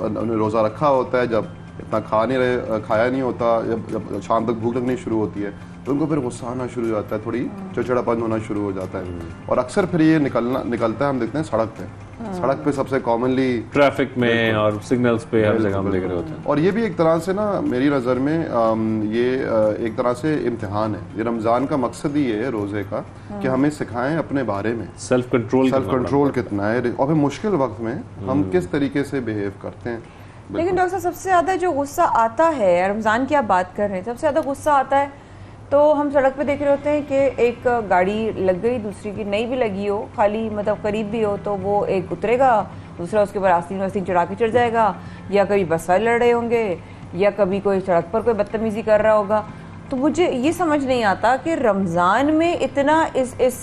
S7: उन्होंने रोज़ा रखा होता है, जब इतना खाया नहीं होता, जब शाम तक भूख लगनी शुरू होती है, तो उनको फिर गुस्सा आना शुरू हो जाता है, थोड़ी चिड़चिड़ापन होना शुरू हो जाता है। और अक्सर फिर ये निकलता है, हम देखते हैं सड़क पे सबसे कॉमनली,
S2: ट्रैफिक में और सिग्नल्स पे हर जगह हम देख रहे होते हैं।
S7: और ये भी एक तरह से ना मेरी नज़र में ये एक तरह से इम्तिहान है। ये रमज़ान का मकसद ही ये है रोज़े का कि हमें सिखाएं अपने बारे में सेल्फ कंट्रोल कितना है और फिर मुश्किल वक्त में हम किस तरीके से बिहेव करते हैं।
S1: लेकिन डॉक्टर साहब, सबसे ज़्यादा जो गुस्सा आता है, रमज़ान की आप बात कर रहे हैं, सबसे ज़्यादा गुस्सा आता है तो हम सड़क पे देख रहे होते हैं कि एक गाड़ी लग गई, दूसरी की नहीं भी लगी हो, खाली मतलब करीब भी हो, तो वो एक उतरेगा, दूसरा उसके ऊपर आस्तीन चढ़ा के चढ़ जाएगा, या कभी बस वाले लड़ रहे होंगे, या कभी कोई सड़क पर कोई बदतमीजी कर रहा होगा। तो मुझे ये समझ नहीं आता कि रमज़ान में इतना इस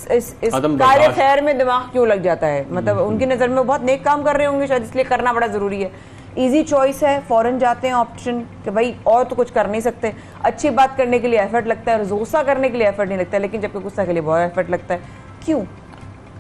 S1: कार्य खैर में दिमाग क्यों लग जाता है। मतलब उनकी नज़र में वो बहुत नेक काम कर रहे होंगे शायद, इसलिए करना बड़ा ज़रूरी है। इजी चॉइस है, फौरन जाते हैं ऑप्शन कि भाई और तो कुछ कर नहीं सकते। अच्छी बात करने के लिए एफर्ट लगता है, गुस्सा करने के लिए एफर्ट नहीं लगता, लेकिन जबकि गुस्सा के लिए बहुत एफर्ट लगता है। क्यों?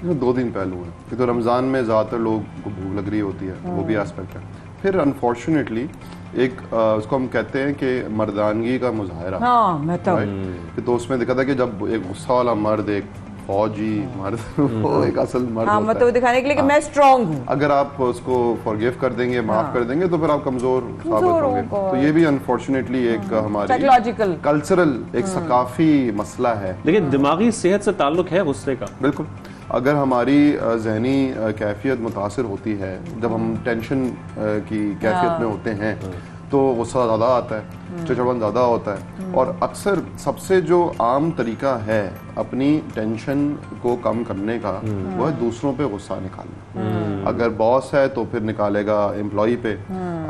S7: दो दिन पहलू है कि तो रमज़ान में ज़्यादातर लोग को भूख लग रही होती है, वो भी एस्पेक्ट है। फिर अनफॉर्चुनेटली एक उसको हम कहते हैं कि मर्दानगी का मुजाहरा।
S1: हाँ, मैं तो
S7: उसमें दिखा था कि जब एक गुस्सा वाला मर्द, एक फौजी मर्द, वो एक असल मर्द
S1: होता है। मतलब दिखाने के लिए कि मैं स्ट्रांग हूँ।
S7: अगर आप उसको फॉरगिव कर देंगे, माफ कर देंगे, तो फिर आप कमजोर साबित होंगे। तो ये भी अनफॉर्चुनेटली एक हमारी
S1: साइकोलॉजिकल,
S7: कल्चरल, एक सकाफी मसला है।
S2: लेकिन दिमागी सेहत से ताल्लुक है गुस्से का।
S7: बिल्कुल। अगर हमारी जहनी कैफियत मुतासर होती है, जब हम टेंशन की कैफियत में होते हैं, तो गुस्सा ज़्यादा आता है, चिड़चिड़ापन ज़्यादा होता है। और अक्सर सबसे जो आम तरीका है अपनी टेंशन को कम करने का वो है दूसरों पे गुस्सा निकालना। अगर बॉस है तो फिर निकालेगा एम्प्लॉय पे,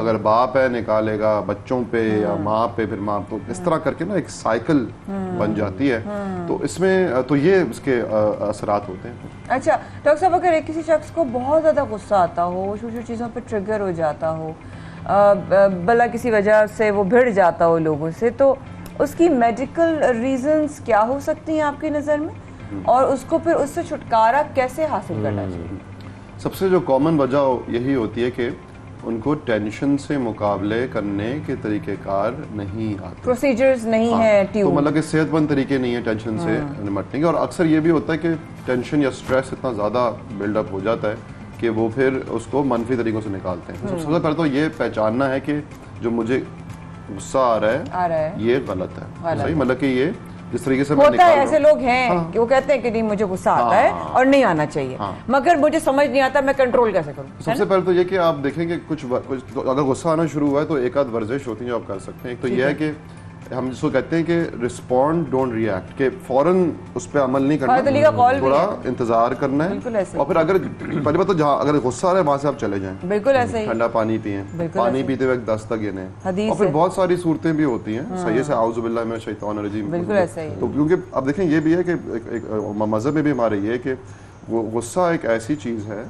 S7: अगर बाप है निकालेगा बच्चों पे या माँ पे, फिर माँ, तो इस तरह करके ना एक साइकिल बन जाती है। तो इसमें तो ये इसके असरात होते हैं।
S1: अच्छा डॉक्टर साहब, अगर किसी शख्स को बहुत ज़्यादा गुस्सा आता हो, छोटी छोटी चीज़ों पर ट्रिगर हो जाता हो, भला किसी वजह से वो भिड़ जाता हो लोगों से, तो उसकी मेडिकल रीजंस क्या हो सकती हैं आपकी नज़र में, और उसको फिर उससे छुटकारा कैसे हासिल करना चाहिए?
S7: सबसे जो कॉमन वजह यही होती है कि उनको टेंशन से मुकाबले करने के तरीक़ेकार नहीं आते,
S1: प्रोसीजर्स नहीं है,
S7: तो मतलब कि सेहतमंद तरीके नहीं है टेंशन से निपटने के। और अक्सर ये भी होता है कि टेंशन या स्ट्रेस इतना ज़्यादा बिल्डअप हो जाता है कि वो फिर उसको मनफी तरीक़ों से निकालते हैं। तो सबसे पहले तो ये पहचानना है कि जो मुझे गुस्सा आ रहा है ये गलत है, सही, मतलब कि ये जिस तरीके से
S1: होता है, ऐसे लोग हैं कि वो कहते हैं कि नहीं मुझे गुस्सा आता है और नहीं आना चाहिए, मगर मुझे समझ नहीं आता मैं कंट्रोल कैसे करूं।
S7: सबसे पहले तो ये कि आप देखेंगे कुछ तो अगर गुस्सा आना शुरू हुआ है तो एक आध वर्जिश होती है जो आप कर सकते हैं। एक तो ये है कि हम जिसको कहते हैं कि रिस्पॉन्ड डोंट रिएक्ट, के फौरन उस पर अमल नहीं करना, थोड़ा इंतजार करना है। और फिर अगर पहली बात तो जहाँ अगर गुस्सा आ रहा है वहां से आप चले जाएं,
S1: बिल्कुल ऐसे ही
S7: ठंडा पानी पिए, पानी पीते हुए 10 तक गिने। और फिर बहुत सारी सूरतें भी होती हैं सही से आउज़ु बिल्लाह मिनश शैतानिर रजीम,
S1: बिल्कुल ऐसे ही।
S7: तो क्योंकि अब देखें ये भी है कि मज़हब में भी हमारे ये है कि वो गुस्सा एक ऐसी चीज़ है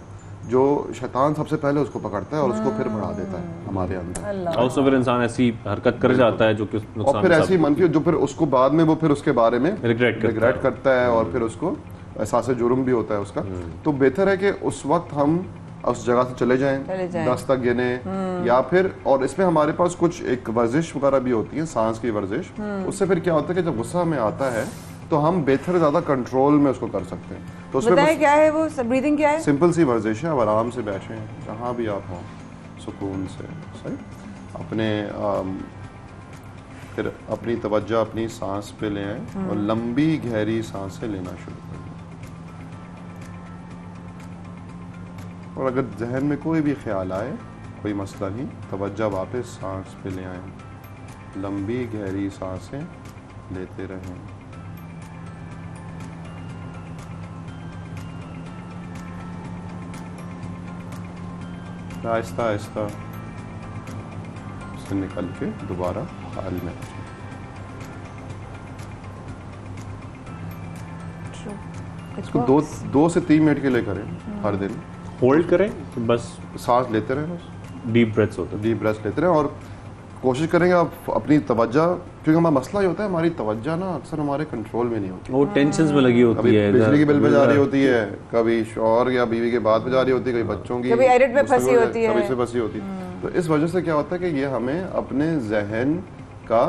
S7: जो शैतान सबसे पहले उसको पकड़ता है और उसको फिर बढ़ा देता है हमारे अंदर,
S2: और फिर इंसान ऐसी हरकत कर जाता है जो कि
S7: और फिर ऐसी मनफी जो फिर उसको बाद में वो फिर उसके बारे में
S2: रिग्रेट
S7: करता है और फिर उसको एहसास जुर्म भी होता है उसका। तो बेहतर है कि उस वक्त हम उस जगह से चले जाएं 10 तक गिने, या फिर और इसमें हमारे पास कुछ एक वर्जिश वगैरह भी होती है, सांस की वर्जिश। उससे फिर क्या होता है कि जब गुस्सा में आता है तो हम बेहतर ज़्यादा कंट्रोल में उसको कर सकते हैं। तो उसमें
S1: क्या है वो ब्रीदिंग क्या है?
S7: सिंपल सी वर्जिश है, अब आराम से बैठें जहाँ भी आप हों, सुकून से, सही, अपने फिर अपनी तवज्जो अपनी सांस पे ले आए और लंबी गहरी सांसें लेना शुरू कर दें। और अगर जहन में कोई भी ख्याल आए, कोई मसला नहीं, तवज्जो वापस सांस पे ले आए, लंबी गहरी सांसें लेते रहें। आहिस्ता आहिस्ता से निकल के दोबारा हाल में इसको 2 से 3 मिनट के लिए करें हर दिन,
S2: होल्ड करें, बस
S7: सांस लेते रहें, बस
S2: डीप ब्रेथ्स होते हैं,
S7: डीप ब्रेथ्स लेते रहें। और कोशिश करेंगे आप अपनी तवज्जो, क्योंकि हमारा मसला ये होता है हमारी तवज्जो ना अक्सर हमारे कंट्रोल में नहीं होती,
S2: वो टेंशन्स में लगी होती है,
S7: बिजली की बिल पे जा रही होती है, कभी शौहर या बीवी के बात पे जा रही होती है, कभी बच्चों की,
S1: कभी एडिट में फंसी होती है,
S7: कभी से फंसी होती है। तो इस वजह से क्या होता है कि ये हमें अपने जहन का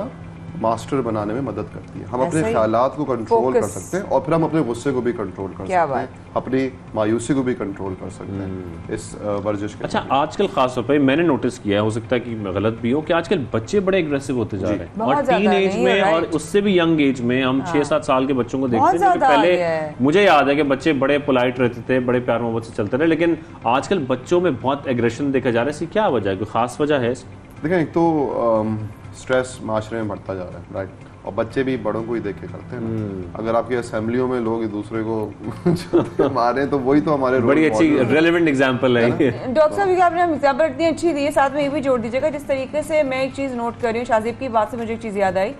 S7: मास्टर बनाने में मदद करती है। हम अपने ख्यालात को कंट्रोल कर सकते हैं और फिर हम अपने गुस्से को भी कंट्रोल कर सकते हैं, अपनी मायूसी को भी कंट्रोल कर सकते हैं इस वर्जिश के।
S2: अच्छा, आजकल खास तौर पे मैंने नोटिस किया है, हो सकता है कि गलत भी हो, कि आजकल बच्चे बड़े एग्रेसिव होते जा रहे हैं, और टीन एज में और उससे भी यंग एज में हम 6-7 साल के बच्चों को देखते हैं। पहले मुझे याद है कि बच्चे बड़े पोलाइट रहते थे, बड़े प्यार मोहब्बत से चलते रहे, लेकिन आजकल बच्चों में बहुत एग्रेशन देखा जा रहा है। इसकी क्या वजह है, कोई खास वजह है?
S7: देखें, एक तो स्ट्रेस माशरे में बढ़ता जा रहा है, राइट, और बच्चे भी बड़ों को ही देख के करते हैं ना। अगर आपकी असेंबलियों में लोग एक दूसरे को मारे तो वही तो हमारे
S2: बड़ी अच्छी रेलेवेंट एग्जांपल है।
S1: डॉक्टर साहब आपने एग्जांपल इतनी अच्छी दी है, साथ में ये भी जोड़ दीजिएगा जिस तरीके से मैं एक चीज़ नोट कर रही हूँ, शाहज़ेब की बात से मुझे एक चीज़ याद आई,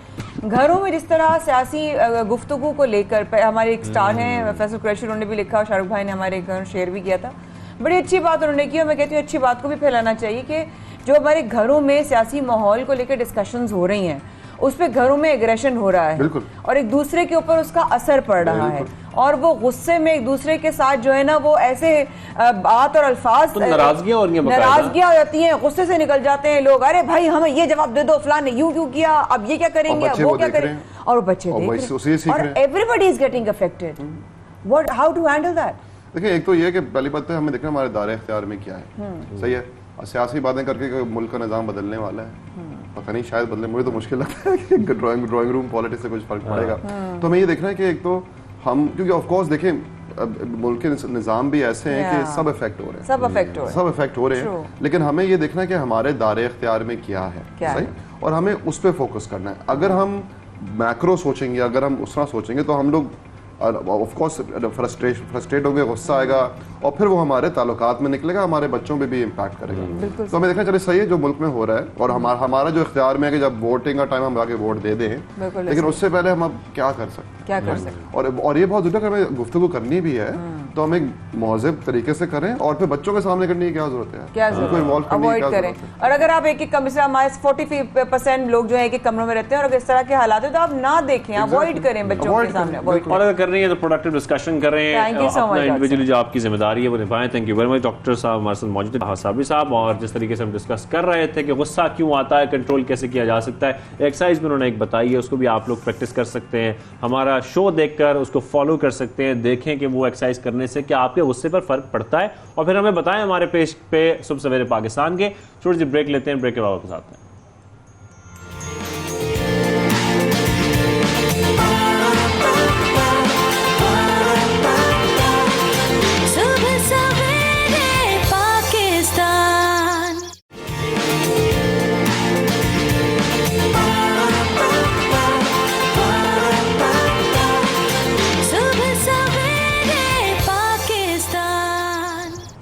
S1: घरों में जिस तरह सियासी गुफ्तगू को लेकर हमारे एक स्टार हैं फैसल कुरैशी, उन्होंने भी लिखा और शाहरुख भाई ने हमारे घर शेयर भी किया था, बड़ी अच्छी बात उन्होंने की। और मैं कहती हूँ अच्छी बात को भी फैलाना चाहिए कि जो हमारे घरों में सियासी माहौल को लेकर डिस्कशंस हो रही हैं उस पे घरों में एग्रेशन हो रहा है और एक दूसरे के ऊपर उसका असर पड़ रहा है, और वो गुस्से में एक दूसरे के साथ जो है ना वो ऐसे बात और अल्फाज,
S2: तो नाराजगियां
S1: हो जाती हैं, गुस्से से निकल जाते हैं लोग, अरे भाई हमें ये जवाब दे दो, फलां ने यूं क्यों किया, अब ये क्या करेंगे, वो क्या करें, और बच्चे देख रहे हैं और everybody is getting affected. What, how to handle that?
S7: देखिए, एक तो ये कि पहली बात है हमें देखना हमारे दायरे इख्तियार में क्या है, सही है। सियासी बातें करके मुल्क का निज़ाम बदलने वाला है, पता नहीं, शायद बदले, मुझे तो मुश्किल लगता है कि ड्राइंग रूम पॉलिटिक्स से कुछ फर्क पड़ेगा। तो हमें ये देखना है कि एक तो हम, क्योंकि ऑफ कोर्स देखें मुल्क के निज़ाम भी ऐसे हैं कि सब इफेक्ट हो रहे हैं, सब इफेक्ट हो रहे हैं, लेकिन हमें ये देखना है कि हमारे दायरे इख्तियार में क्या है, सही, और हमें उस पर फोकस करना है। अगर हम मैक्रो सोचेंगे, अगर हम उस तरह सोचेंगे तो हम लोग ऑफ कोर्स फ्रस्ट्रेट होंगे, गुस्सा आएगा और फिर वो हमारे ताल्लुकात में निकलेगा, हमारे बच्चों पे भी इम्पैक्ट करेगा। तो हमें देखना चाहिए सही है जो मुल्क में हो रहा है, और हमारा जो इख्तियार में है कि जब वोटिंग का टाइम हम आगे वोट दे दें, लेकिन उससे पहले हम अब क्या कर सकते हैं, और ये बहुत जरूरी है कि हमें गुफ्तगू करनी भी है तो हम एक महज़ब तरीके से करें, और फिर बच्चों के सामने करने की क्या जरूरत है,
S1: क्या अवॉइड करें। और अगर आप एक कमरे से, हमारे 40% लोग जो है एक कमरों में रहते हैं और अगर इस तरह के हालात है तो आप ना देखें, अवॉइड करें बच्चों के सामने, और
S2: अगर कर रही है तो प्रोडक्टिव डिस्कशन करें, अपना इंडिविजुअली जो आपकी जिम्मेदारी है वो निभाएं। Thank you very much. Doctor साहब हमारे साथ मौजूद है, साबिर साहब, और जिस तरीके से हम डिस्कस कर रहे थे कि गुस्सा क्यों आता है, कंट्रोल कैसे किया जा सकता है, एक्सरसाइज भी उन्होंने एक बताई है, उसको भी आप लोग प्रैक्टिस कर सकते हैं, हमारा शो देखकर उसको फॉलो कर सकते हैं, देखें कि वो एक्सरसाइज करने से क्या आपके गुस्से पर फर्क पड़ता है, और फिर हमें बताएं हमारे पेज पे सुबह सवेरे पाकिस्तान के। छोटी सी ब्रेक लेते हैं, ब्रेक के बाद वापस आते हैं।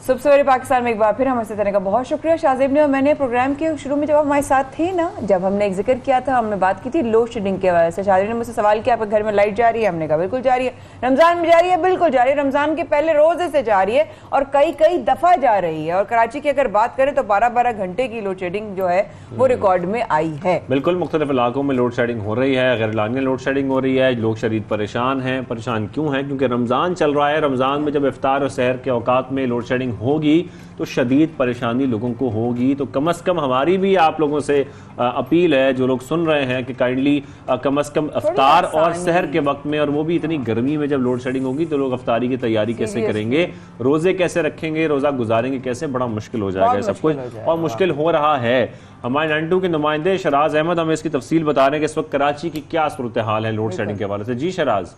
S1: सुबह सवेरे पाकिस्तान में एक बार फिर हमारे साथ रहने का बहुत शुक्रिया शाहजेब ने। और मैंने प्रोग्राम के शुरू में जब आप हमारे साथ थे ना, जब हमने एक जिक्र किया था, हमने बात की थी लोड शेडिंग के हवाले से। शाहजेब ने मुझसे सवाल किया आपके घर में लाइट जा रही है, हमने कहा बिल्कुल जा रही है। रमजान में जा रही है, बिल्कुल जा रही है, रमजान के पहले रोजे से जा रही है और कई दफा जा रही है। और कराची की अगर बात करें तो 12-12 घंटे की लोड शेडिंग जो है वो रिकॉर्ड में आई है।
S2: बिल्कुल मुख्तलिफ इलाकों में लोड शेडिंग हो रही है, गैर लानी लोड शेडिंग हो रही है, लोग शदीद परेशान हैं। परेशान क्यों हैं? क्योंकि रमजान चल रहा है। रमजान में जब इफ्तार और सहर के औकात में लोड शेडिंग होगी तो शदीद परेशानी लोगों को होगी। तो कम अज़ कम हमारी भी आप लोगों से अपील है, जो लोग सुन रहे हैं, कि काइंडली कम अज़ कम इफ्तार और सहर के वक्त में, और वो भी इतनी गर्मी में जब लोड शेडिंग होगी तो लोग इफ्तारी की तैयारी कैसे करेंगे, रोज़े कैसे रखेंगे, रोज़ा गुजारेंगे कैसे, बड़ा मुश्किल हो जाएगा सब कुछ, और मुश्किल हो रहा है। हमारे 92 के नुमाइंदे शराज अहमद हमें इसकी तफसील बता रहे हैं कि इस वक्त कराची की क्या सूरत हाल है लोड शेडिंग के हवाले से। जी शराज।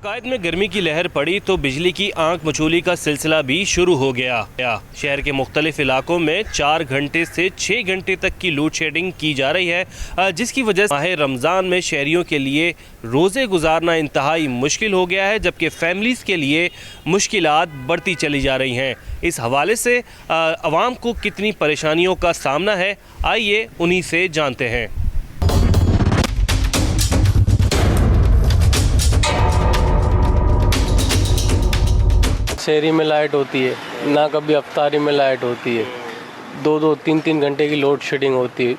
S8: कायद में गर्मी की लहर पड़ी तो बिजली की आंख मचोली का सिलसिला भी शुरू हो गया। शहर के मुख्तलिफ इलाकों में 4 घंटे से 6 घंटे तक की लोड शेडिंग की जा रही है, जिसकी वजह से माह रमज़ान में शहरियों के लिए रोज़े गुजारना इंतहाई मुश्किल हो गया है, जबकि फैमिलीज़ के लिए मुश्किलात बढ़ती चली जा रही हैं। इस हवाले से आवाम को कितनी परेशानियों का सामना है, आइए उन्हीं से जानते हैं।
S9: शहरी में लाइट होती है ना, कभी अफ्तारी में लाइट होती है, 2-2, 3-3 घंटे की लोड शेडिंग होती है।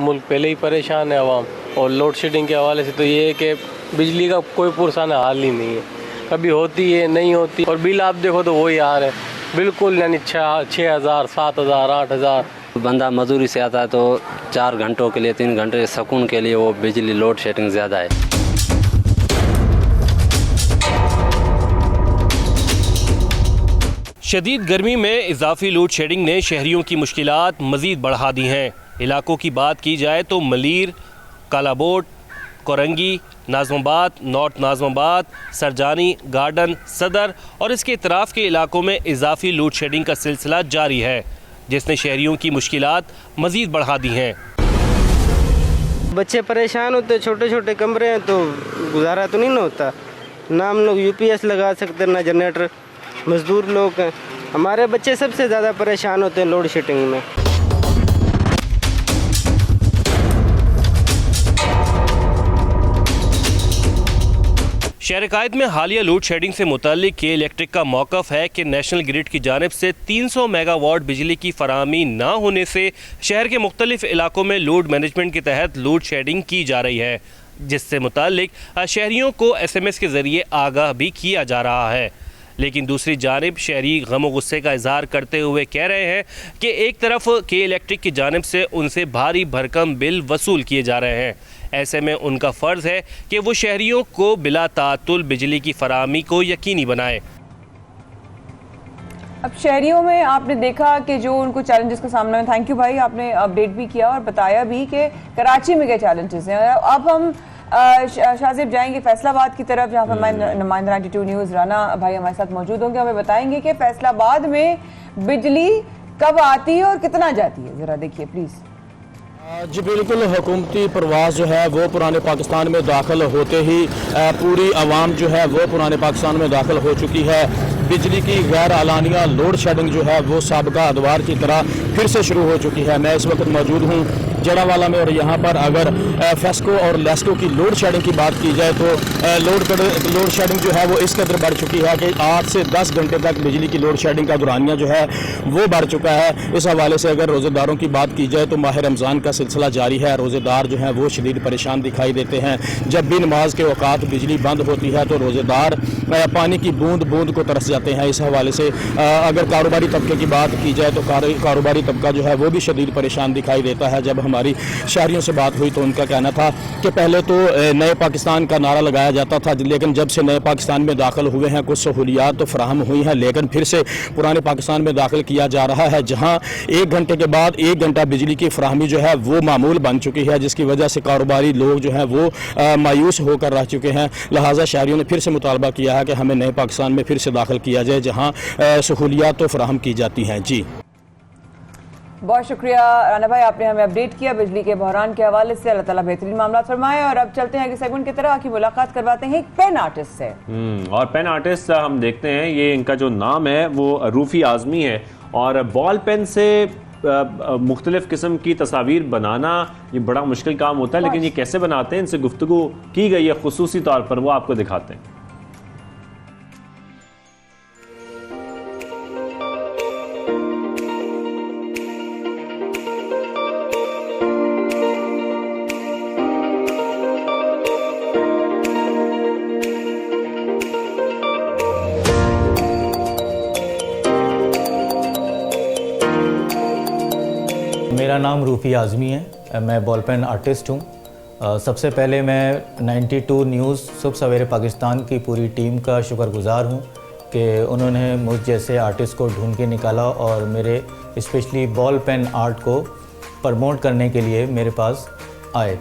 S9: मुल्क पहले ही परेशान है आवाम, और लोड शेडिंग के हवाले से तो ये है कि बिजली का कोई पुरसाना हाल ही नहीं है, कभी होती है नहीं होती, और बिल आप देखो तो वही आ रहा है बिल्कुल, यानी 6,000, 7,000, 8,000।
S10: बंदा मजदूरी से आता है तो 4 घंटों के लिए, 3 घंटे सुकून के लिए वो बिजली लोड शेडिंग ज़्यादा है।
S8: शदीद गर्मी में इजाफी लोड शेडिंग ने शहरियों की मुश्किलात मज़ीद बढ़ा दी हैं। इलाकों की बात की जाए तो मलीर, कालाबोट, कोरंगी, नाज़माबाद, नॉर्थ नाज़माबाद, सरजानी, गार्डन, सदर और इसके इतराफ़ के इलाकों में इजाफी लोड शेडिंग का सिलसिला जारी है, जिसने शहरियों की मुश्किलात मज़ीद बढ़ा दी हैं।
S11: बच्चे परेशान होते, छोटे छोटे कमरे हैं तो गुजारा तो नहीं ना होता, ना हम लोग UPS लगा सकते ना जनरेटर, मजदूर लोग हैं। हमारे बच्चे सबसे ज़्यादा परेशान होते हैं लोड शेडिंग में।
S8: शहर कायद में हालिया लोड शेडिंग से मुताल्लिक के इलेक्ट्रिक का मौक़िफ़ है कि नेशनल ग्रिड की जानिब से 300 मेगावाट बिजली की फराहमी ना होने से शहर के मुख्तलिफ इलाकों में लोड मैनेजमेंट के तहत लोड शेडिंग की जा रही है, जिससे मुताल्लिक शहरियों को SMS के ज़रिए आगाह भी किया जा रहा है। लेकिन दूसरी जानिब शहरी गम व गुस्से का इजहार करते हुए कह रहे हैं कि एक तरफ के इलेक्ट्रिक की जानिब से उनसे भारी भरकम बिल वसूल किए जा रहे हैं। ऐसे में उनका फ़र्ज़ है कि वो शहरियों को बिला ताअत्तुल बिजली की फराहमी को यकीनी बनाए।
S1: अब शहरियों में आपने देखा कि जो उनको चैलेंजेस का सामना है, थैंक यू भाई, आपने अपडेट भी किया और बताया भी कि कराची में क्या चैलेंजेस हैं। अब हम शाहजेब जाएंगे फैसलाबाद की तरफ, जहाँ पर हमारे नुमाइंदा 92 न्यूज़ राना भाई हमारे साथ मौजूद होंगे, हमें बताएंगे कि फैसलाबाद में बिजली कब आती है और कितना जाती है, जरा देखिए प्लीज।
S12: जी बिल्कुल, हुकूमती परवाज़ जो है वो पुराने पाकिस्तान में दाखिल होते ही पूरी आवाम जो है वो पुराने पाकिस्तान में दाखिल हो चुकी है। बिजली की गैर आलानिया लोड शेडिंग जो है वो साबका अदवार की तरह फिर से शुरू हो चुकी है। मैं इस वक्त मौजूद हूँ जड़ावाला में और यहाँ पर अगर फेस्को और लेस्को की लोड शेडिंग की बात की जाए तो लोड शेडिंग जो है वो इस कदर बढ़ चुकी है कि 8 से 10 घंटे तक बिजली की लोड शेडिंग का दुरानिया जो है वो बढ़ चुका है। इस हवाले से अगर रोज़ेदारों की बात की जाए तो माह रमज़ान का सिलसिला जारी है। रोज़ेदार जो हैं वो शदीद परेशान दिखाई देते हैं। जब भी नमाज के औकात बिजली बंद होती है तो रोज़ेदार पानी की बूंद बूंद को तरस जाते हैं। इस हवाले से अगर कारोबारी तबके की बात की जाए तो कारोबारी तबका जो है वो भी शदीद परेशान दिखाई देता है। जब हमारी शहरियों से बात हुई तो उनका कहना था कि पहले तो नए पाकिस्तान का नारा लगाया जाता था, लेकिन जब से नए पाकिस्तान में दाखिल हुए हैं कुछ सहूलियात तो फराहम हुई हैं, लेकिन फिर से पुराने पाकिस्तान में दाखिल किया जा रहा है, जहाँ 1 घंटे के बाद 1 घंटा बिजली की फराहमी जो है वो मामूल बन चुकी है, जिसकी वजह से कारोबारी लोग जो हैं वो मायूस होकर रह चुके हैं। लिहाजा शहरियों ने फिर से मुतालबा किया है कि हमें नए पाकिस्तान में फिर से दाखिल किया जाए, जहाँ सहूलियात तो फराहम की जाती हैं। जी
S1: बहुत शुक्रिया राना भाई, आपने हमें अपडेट किया बिजली के बहरान के हवाले से। अल्लाह ताला बेहतरीन मामला फरमाए। और अब चलते हैं अगले सेगमेंट की तरफ की मुलाकात करवाते हैं एक पेन आर्टिस्ट से।
S2: और पेन आर्टिस्ट हम देखते हैं, ये इनका जो नाम है वो रूफी आजमी है और बॉल पेन से मुख्तलिफ किस्म की तस्वीर बनाना ये बड़ा मुश्किल काम होता है, लेकिन ये कैसे बनाते हैं इनसे गुफ्तगू की गई है खुसूसी तौर पर, वो आपको दिखाते हैं।
S13: मेरा नाम रूफी आज़मी है, मैं बॉल पेन आर्टिस्ट हूँ। सबसे पहले मैं 92 न्यूज़ सुबह सवेरे पाकिस्तान की पूरी टीम का शुक्रगुज़ार हूँ कि उन्होंने मुझ जैसे आर्टिस्ट को ढूंढ के निकाला और मेरे स्पेशली बॉल पेन आर्ट को प्रमोट करने के लिए मेरे पास आए।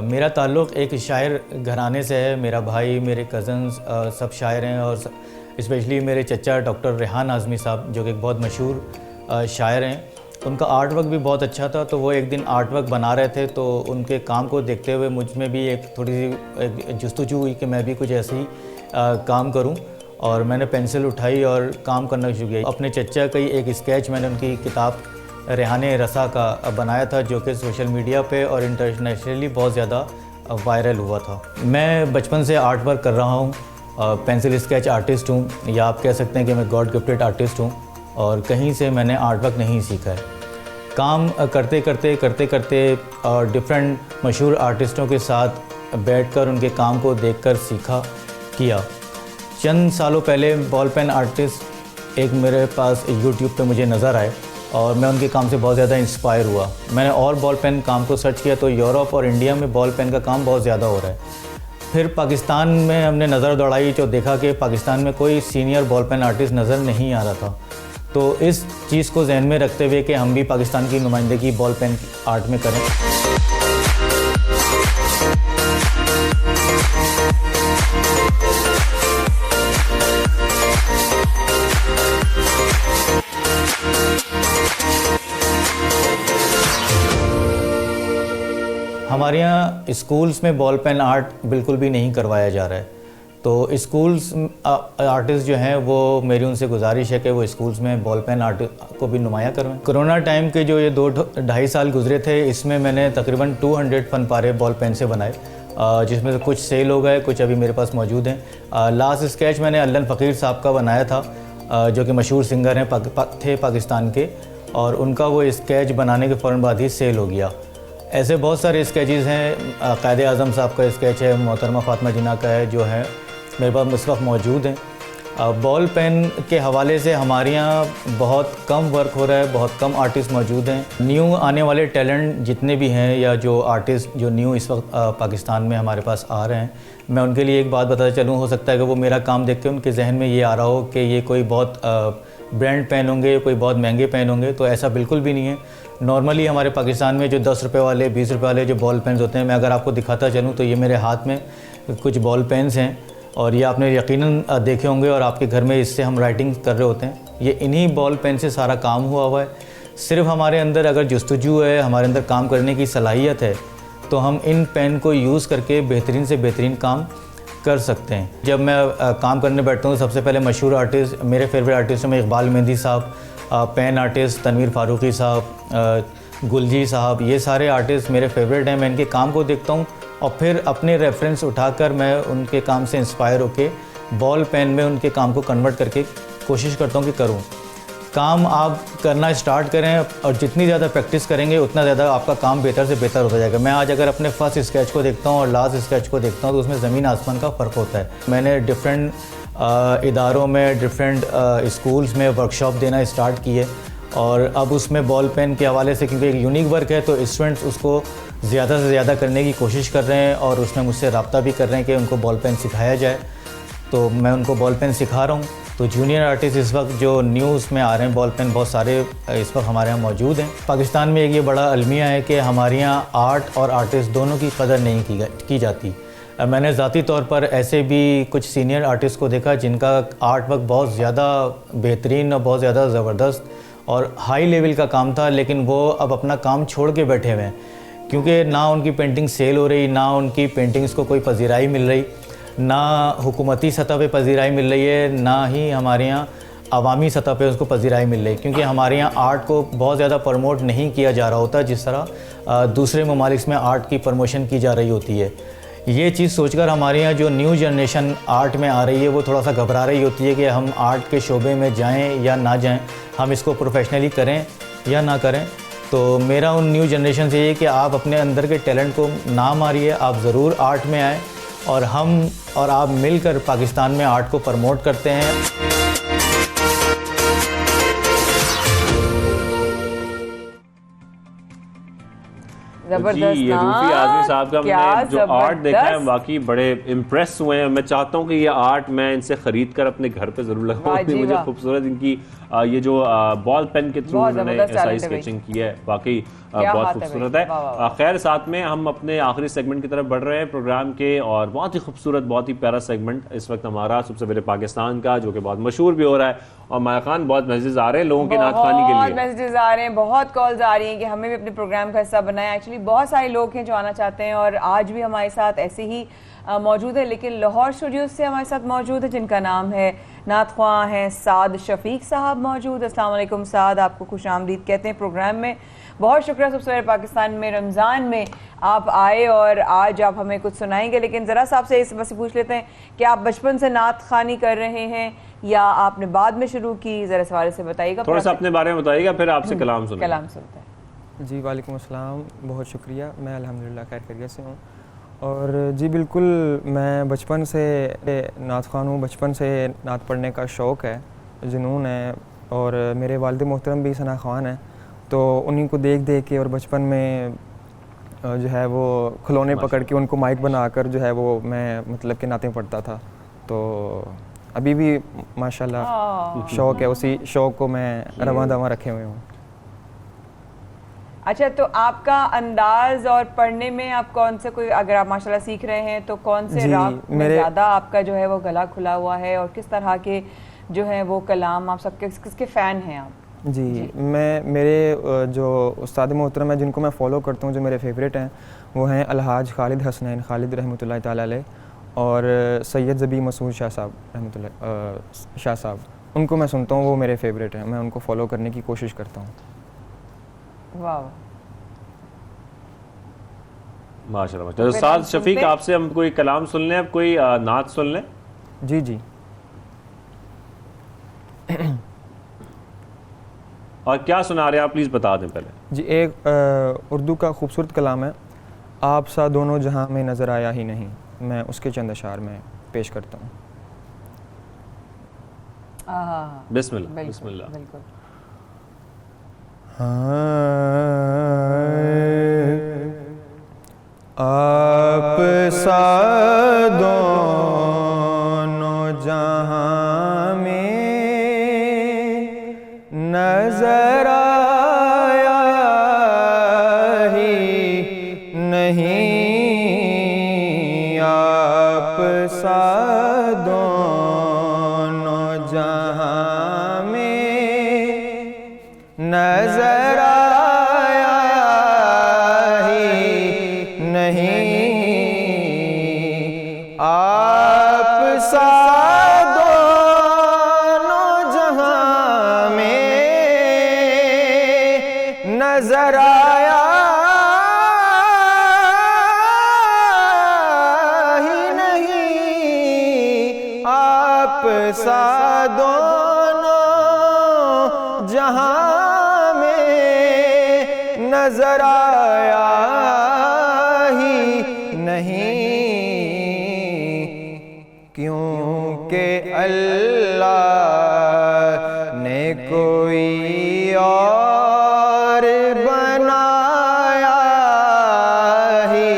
S13: मेरा ताल्लुक़ एक शायर घराने से है। मेरा भाई, मेरे कज़न्स सब शायर हैं और स्पेशली मेरे चचा डॉक्टर रेहान आज़मी साहब जो कि एक बहुत मशहूर शायर हैं, उनका आर्ट वर्क भी बहुत अच्छा था। तो वो एक दिन आर्ट वर्क बना रहे थे तो उनके काम को देखते हुए मुझ में भी एक थोड़ी सी जुस्तजू हुई कि मैं भी कुछ ऐसे ही काम करूं, और मैंने पेंसिल उठाई और काम करना शुरू किया। अपने चचा का ही एक स्केच मैंने उनकी किताब रेहाने रसा का बनाया था जो कि सोशल मीडिया पे और इंटरनेशनली बहुत ज़्यादा वायरल हुआ था। मैं बचपन से आर्ट वर्क कर रहा हूँ, पेंसिल स्केच आर्टिस्ट हूँ, या आप कह सकते हैं कि मैं गॉड गिफ्टेड आर्टिस्ट हूँ, और कहीं से मैंने आर्ट वर्क नहीं सीखा है। काम करते करते और डिफरेंट मशहूर आर्टिस्टों के साथ बैठकर उनके काम को देखकर सीखा किया। चंद सालों पहले बॉल पेन आर्टिस्ट एक मेरे पास यूट्यूब पे मुझे नज़र आए और मैं उनके काम से बहुत ज़्यादा इंस्पायर हुआ। मैंने और बॉल पेन काम को सर्च किया तो यूरोप और इंडिया में बॉल पेन का काम बहुत ज़्यादा हो रहा है। फिर पाकिस्तान में हमने नज़र दौड़ाई तो देखा कि पाकिस्तान में कोई सीनियर बॉल पेन आर्टिस्ट नज़र नहीं आ रहा था। तो इस चीज़ को जहन में रखते हुए कि हम भी पाकिस्तान की नुमाइंदगी बॉल पेन आर्ट में करें। हमारे यहाँ स्कूल्स में बॉल पेन आर्ट बिल्कुल भी नहीं करवाया जा रहा है। तो स्कूल्स आर्टिस्ट जो हैं वो मेरी उनसे गुजारिश है कि वो स्कूल्स में बॉल पेन आर्ट को भी नुमाया करवाएं। कोरोना टाइम के जो ये 2-2.5 साल गुजरे थे, इसमें मैंने तकरीबन 200 फनपारे बॉल पेन से बनाए, जिसमें से कुछ सेल हो गए, कुछ अभी मेरे पास मौजूद हैं। लास्ट स्केच मैंने अल्लन फ़कीर साहब का बनाया था, जो कि मशहूर सिंगर हैं थे पाकिस्तान के, और उनका वो स्केच बनाने के फ़ौरन बाद ही सेल हो गया। ऐसे बहुत सारे स्केचेस हैं। कायद आज़म साहब का स्केच है, मोहतरमा फ़ातिमा जिन्ना का है, जो है मेरे पास इस वक्त मौजूद हैं। बॉल पेन के हवाले से हमारे यहाँ बहुत कम वर्क हो रहा है, बहुत कम आर्टिस्ट मौजूद हैं। न्यू आने वाले टैलेंट जितने भी हैं या जो आर्टिस्ट जो न्यू इस वक्त पाकिस्तान में हमारे पास आ रहे हैं, मैं उनके लिए एक बात बताता चलूँ, हो सकता है कि वो मेरा काम देख के उनके जहन में ये आ रहा हो कि ये कोई बहुत ब्रांड पेन होंगे, कोई बहुत महंगे पेन होंगे, तो ऐसा बिल्कुल भी नहीं है। नॉर्मली हमारे पाकिस्तान में जो 10 रुपये वाले 20 रुपये वाले जो बॉल पेन्स होते हैं, मैं अगर आपको दिखाता चलूँ तो ये मेरे हाथ में कुछ बॉल पेन्स हैं और ये आपने यकीनन देखे होंगे और आपके घर में इससे हम राइटिंग कर रहे होते हैं। ये इन्हीं बॉल पेन से सारा काम हुआ है। सिर्फ हमारे अंदर अगर जुस्तजू है, हमारे अंदर काम करने की सलाहियत है, तो हम इन पेन को यूज़ करके बेहतरीन से बेहतरीन काम कर सकते हैं। जब मैं काम करने बैठता हूँ, सबसे पहले मशहूर आर्टिस्ट, मेरे फेवरेट आर्टिस्ट में इकबाल मेहंदी साहब, पेन आर्टिस्ट तनवीर फारूकी साहब, गुलजी साहब, ये सारे आर्टिस्ट मेरे फेवरेट हैं। मैं इनके काम को देखता हूँ और फिर अपने रेफरेंस उठाकर मैं उनके काम से इंस्पायर होकर बॉल पेन में उनके काम को कन्वर्ट करके कोशिश करता हूँ कि करूँ। काम आप करना स्टार्ट करें और जितनी ज़्यादा प्रैक्टिस करेंगे उतना ज़्यादा आपका काम बेहतर से बेहतर होता जाएगा। मैं आज अगर अपने फर्स्ट स्केच को देखता हूँ और लास्ट स्केच को देखता हूँ तो उसमें ज़मीन आसमान का फ़र्क होता है। मैंने डिफरेंट इदारों में, डिफरेंट स्कूल्स में वर्कशॉप देना स्टार्ट किए और अब उसमें बॉल पेन के हवाले से, क्योंकि एक यूनिक वर्क है, तो स्टूडेंट्स उसको ज़्यादा से ज़्यादा करने की कोशिश कर रहे हैं और उसमें मुझसे रब्ता भी कर रहे हैं कि उनको बॉल पेन सिखाया जाए। तो मैं उनको बॉल पेन सिखा रहा हूँ। तो जूनियर आर्टिस्ट इस वक्त जो न्यूज़ में आ रहे हैं, बॉल पेन बहुत सारे इस वक्त हमारे यहाँ मौजूद हैं। पाकिस्तान में एक ये बड़ा अलमिया है कि हमारे यहाँ आर्ट और आर्टिस्ट दोनों की कदर नहीं की जाती। मैंने ज़ाती तौर पर ऐसे भी कुछ सीनियर आर्टिस्ट को देखा जिनका आर्ट वर्क बहुत ज़्यादा बेहतरीन और बहुत ज़्यादा ज़बरदस्त और हाई लेवल का काम था, लेकिन वो अब अपना काम छोड़ के बैठे हुए हैं क्योंकि ना उनकी पेंटिंग सेल हो रही, ना उनकी पेंटिंग्स को कोई पजीराई मिल रही, ना हुकूमती सतह पे पजीराई मिल रही है, ना ही हमारे यहाँ अवामी सतह पे उसको पजीराई मिल रही, क्योंकि हमारे यहाँ आर्ट को बहुत ज़्यादा प्रमोट नहीं किया जा रहा होता जिस तरह दूसरे ममालिक में आर्ट की प्रमोशन की जा रही होती है। ये चीज़ सोचकर हमारे यहाँ जो न्यू जनरेशन आर्ट में आ रही है वो थोड़ा सा घबरा रही होती है कि हम आर्ट के शोबे में जाएँ या ना जाएँ, हम इसको प्रोफेशनली करें या ना करें। तो मेरा उन न्यू जनरेशन से ये कि आप अपने अंदर के टैलेंट को ना मारिए, आप ज़रूर आर्ट में आएँ और हम और आप मिलकर पाकिस्तान में आर्ट को प्रमोट करते हैं।
S1: जबरदस्त।
S2: ये रूफी आजमी साहब का मैंने जो आर्ट देखा है वाकई बड़े इम्प्रेस हुए हैं। मैं चाहता हूँ कि ये आर्ट मैं इनसे खरीद कर अपने घर पे जरूर लगाऊं। मुझे खूबसूरत इनकी ये जो बॉल पेन के थ्रू उन्होंने ऐसा स्केचिंग की है, वाकई बहुत खूबसूरत है। खैर, साथ में हम अपने आखिरी सेगमेंट की तरफ बढ़ रहे हैं प्रोग्राम के और बहुत ही खूबसूरत, बहुत ही प्यारा सेगमेंट इस वक्त हमारा सुबह सवेरे पाकिस्तान का, जो कि बहुत मशहूर भी हो रहा है। और माया खान, बहुत मैसेज आ रहे हैं लोगों के नात खानी के लिए,
S1: मैसेजेस आ रहे हैं, बहुत कॉल्स आ रही हैं कि हमें भी अपने प्रोग्राम का हिस्सा बनाया। एक्चुअली बहुत सारे लोग हैं जो आना चाहते हैं और आज भी हमारे साथ ऐसे ही मौजूद है, लेकिन लाहौर स्टूडियो से हमारे साथ मौजूद है जिनका नाम है नात ख्वां हैं साद शफीक साहब मौजूद। अस्सलाम वालेकुम साद, आपको खुश आमदीद कहते हैं प्रोग्राम में। बहुत शुक्रिया सुबह सवेरे पाकिस्तान में रमज़ान में आप आए और आज आप हमें कुछ सुनाएंगे, लेकिन ज़रा सा आपसे इस बस पूछ लेते हैं कि आप बचपन से नात खानी कर रहे हैं या आपने बाद में शुरू की, ज़रा सवाल से बताइएगा,
S2: थोड़ा सा अपने बारे में बताइएगा, फिर आपसे कलाम सुनते
S14: हैं। जी वालेकुम अस्सलाम, बहुत शुक्रिया। मैं अल्हम्दुलिल्लाह खैर खैरियत से हूँ और जी बिल्कुल मैं बचपन से नात ख़्वान हूँ। बचपन से नात पढ़ने का शौक़ है, जुनून है और मेरे वालिद मोहतरम भी सना ख़्वान हैं, तो उन्हीं को देख देख के और बचपन में जो है वो खिलौने पकड़ के उनको माइक बनाकर जो है वो मैं मतलब कि नातें पढ़ता था। तो अभी भी माशाल्लाह शौक़ है, उसी शौक़ को मैं रवां दवां रखे हुए हूँ।
S1: अच्छा, तो आपका अंदाज और पढ़ने में आप कौन से, कोई अगर आप माशाल्लाह सीख रहे हैं तो कौन से राग में ज़्यादा आपका जो है वो गला खुला हुआ है और किस तरह के जो है वो कलाम आप सबके किसके फ़ैन हैं आप?
S14: जी मैं मेरे जो उस्ताद मोहतरम हैं जिनको मैं फ़ॉलो करता हूँ, जो मेरे फेवरेट हैं, वो हैं अलहाज खालिद हसनैन खालिद रहमतुल्लाह ताला अलैह और सैयद ज़बी मसूद शाह साहब रहमतुल्लाह शाह साहब। उनको मैं सुनता हूँ, वो मेरे फेवरेट हैं, मैं उनको फॉलो करने की कोशिश करता हूँ।
S1: वाह
S2: माशाल्लाह माशाल्लाह। तो साद शफीक, आपसे हम कोई कलाम सुन लें, अब कोई नात सुन लें।
S14: जी जी।
S2: और क्या सुना रहे हैं आप, प्लीज़ बता दें पहले।
S14: जी एक उर्दू का खूबसूरत कलाम है, आप सा दोनों जहां में नज़र आया ही नहीं, मैं उसके चंद अशार में पेश करता हूँ।
S2: बिस्मिल्लाह बिस्मिल्लाह।
S1: बिल्कुल।
S14: आप सा दोनों जहां में नजर आया
S11: सा दोनों जहां में नजर आया ही नहीं, क्योंकि अल्लाह ने कोई और बनाया ही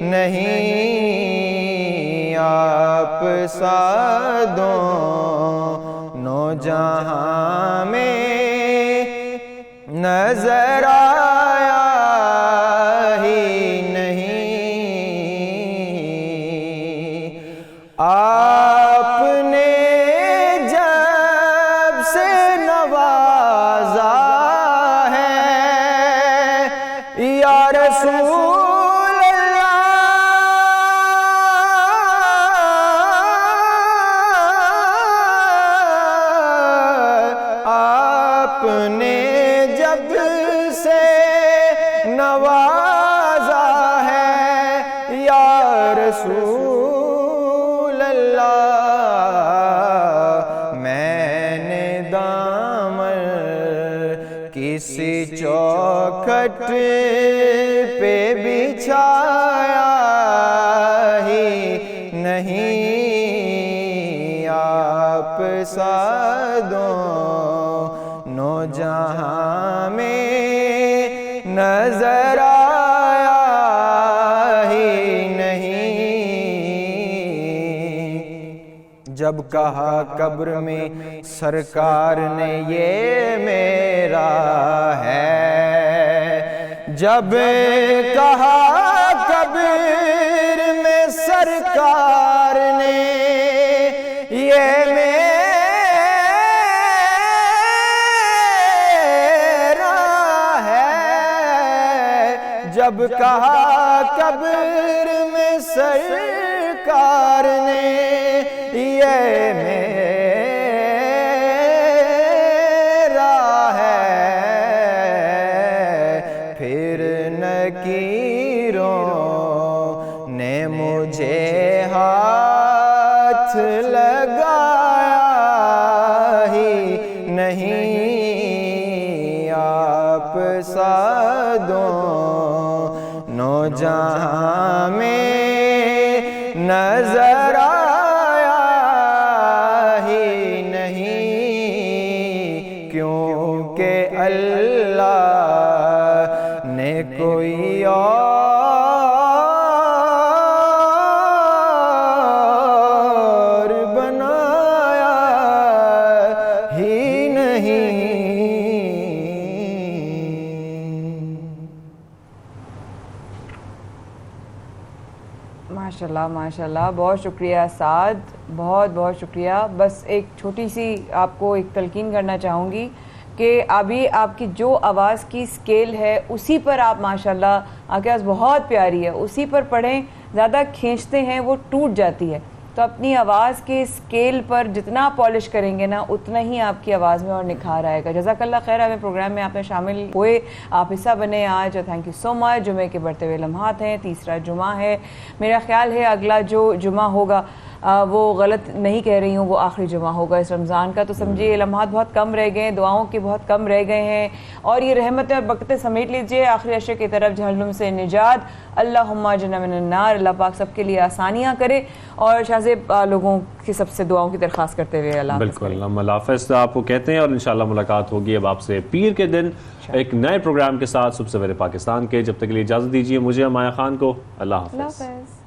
S11: नहीं। आप सा दोनों जहां में नजर आया ही नहीं। आपने जब से नवाजा है या रसूल अल्लाह, आपने जब से नवाजा है या रसूल अल्लाह, मैंने दामन किसी चौखट पे बिछाया ही नहीं। आप सा दोनों जहां में नजर आया ही नहीं। जब कहा कब्र में सरकार ने ये मेरा है, जब कहा कब्र में सरकार ने ये मेरा है, जब कहा कब्र में सरकार ने ये मेरा है, फिर नकीरों ने मुझे हाथ लगाया ही नहीं। आप सा दोनों जहां में नजर आया ही नहीं, क्योंकि अल्लाह ने कोई और बनाया ही नहीं।
S1: माशाल्लाह माशाल्लाह, बहुत शुक्रिया साद, बहुत बहुत शुक्रिया। बस एक छोटी सी आपको एक तलकीन करना चाहूँगी कि अभी आपकी जो आवाज़ की स्केल है उसी पर आप माशाल्लाह, आपकी आवाज़ बहुत प्यारी है, उसी पर पढ़ें। ज़्यादा खींचते हैं वो टूट जाती है, तो अपनी आवाज़ के स्केल पर जितना पॉलिश करेंगे ना उतना ही आपकी आवाज़ में और निखार आएगा। जज़ाकल्लाह खैर, हमें प्रोग्राम में आपने शामिल हुए, आप हिस्सा बने आज, थैंक यू सो मच। जुमे के बढ़ते हुए लम्हात हैं, तीसरा जुमा है, मेरा ख्याल है अगला जो जुमा होगा वो गलत नहीं कह रही हूँ, वो आखिरी जुमा होगा इस रमज़ान का। तो समझिए लम्हात बहुत कम रह गए हैं, दुआओं के बहुत कम रह गए हैं, और ये रहमतें और बरकतें समेट लीजिए आखिरी अशर की तरफ, जहन्नुम से निजात। अल्लाहुम्मा अज्जना मिनन नार, अल्लाह पाक सबके लिए आसानियाँ करे, और शाहज़ेब लोगों की सबसे दुआओं की दरख्वास्त करते हुए अल्लाह
S2: बिल्कुल अल्लाह हाफ़िज़ आपको कहते हैं, और इंशाअल्लाह मुलाकात होगी अब आपसे पीर के दिन एक नए प्रोग्राम के साथ सुबह सवेरे पाकिस्तान के। जब तक के लिए इजाज़त दीजिए मुझे, अमाया खान को। अल्लाह हाफ़िज़।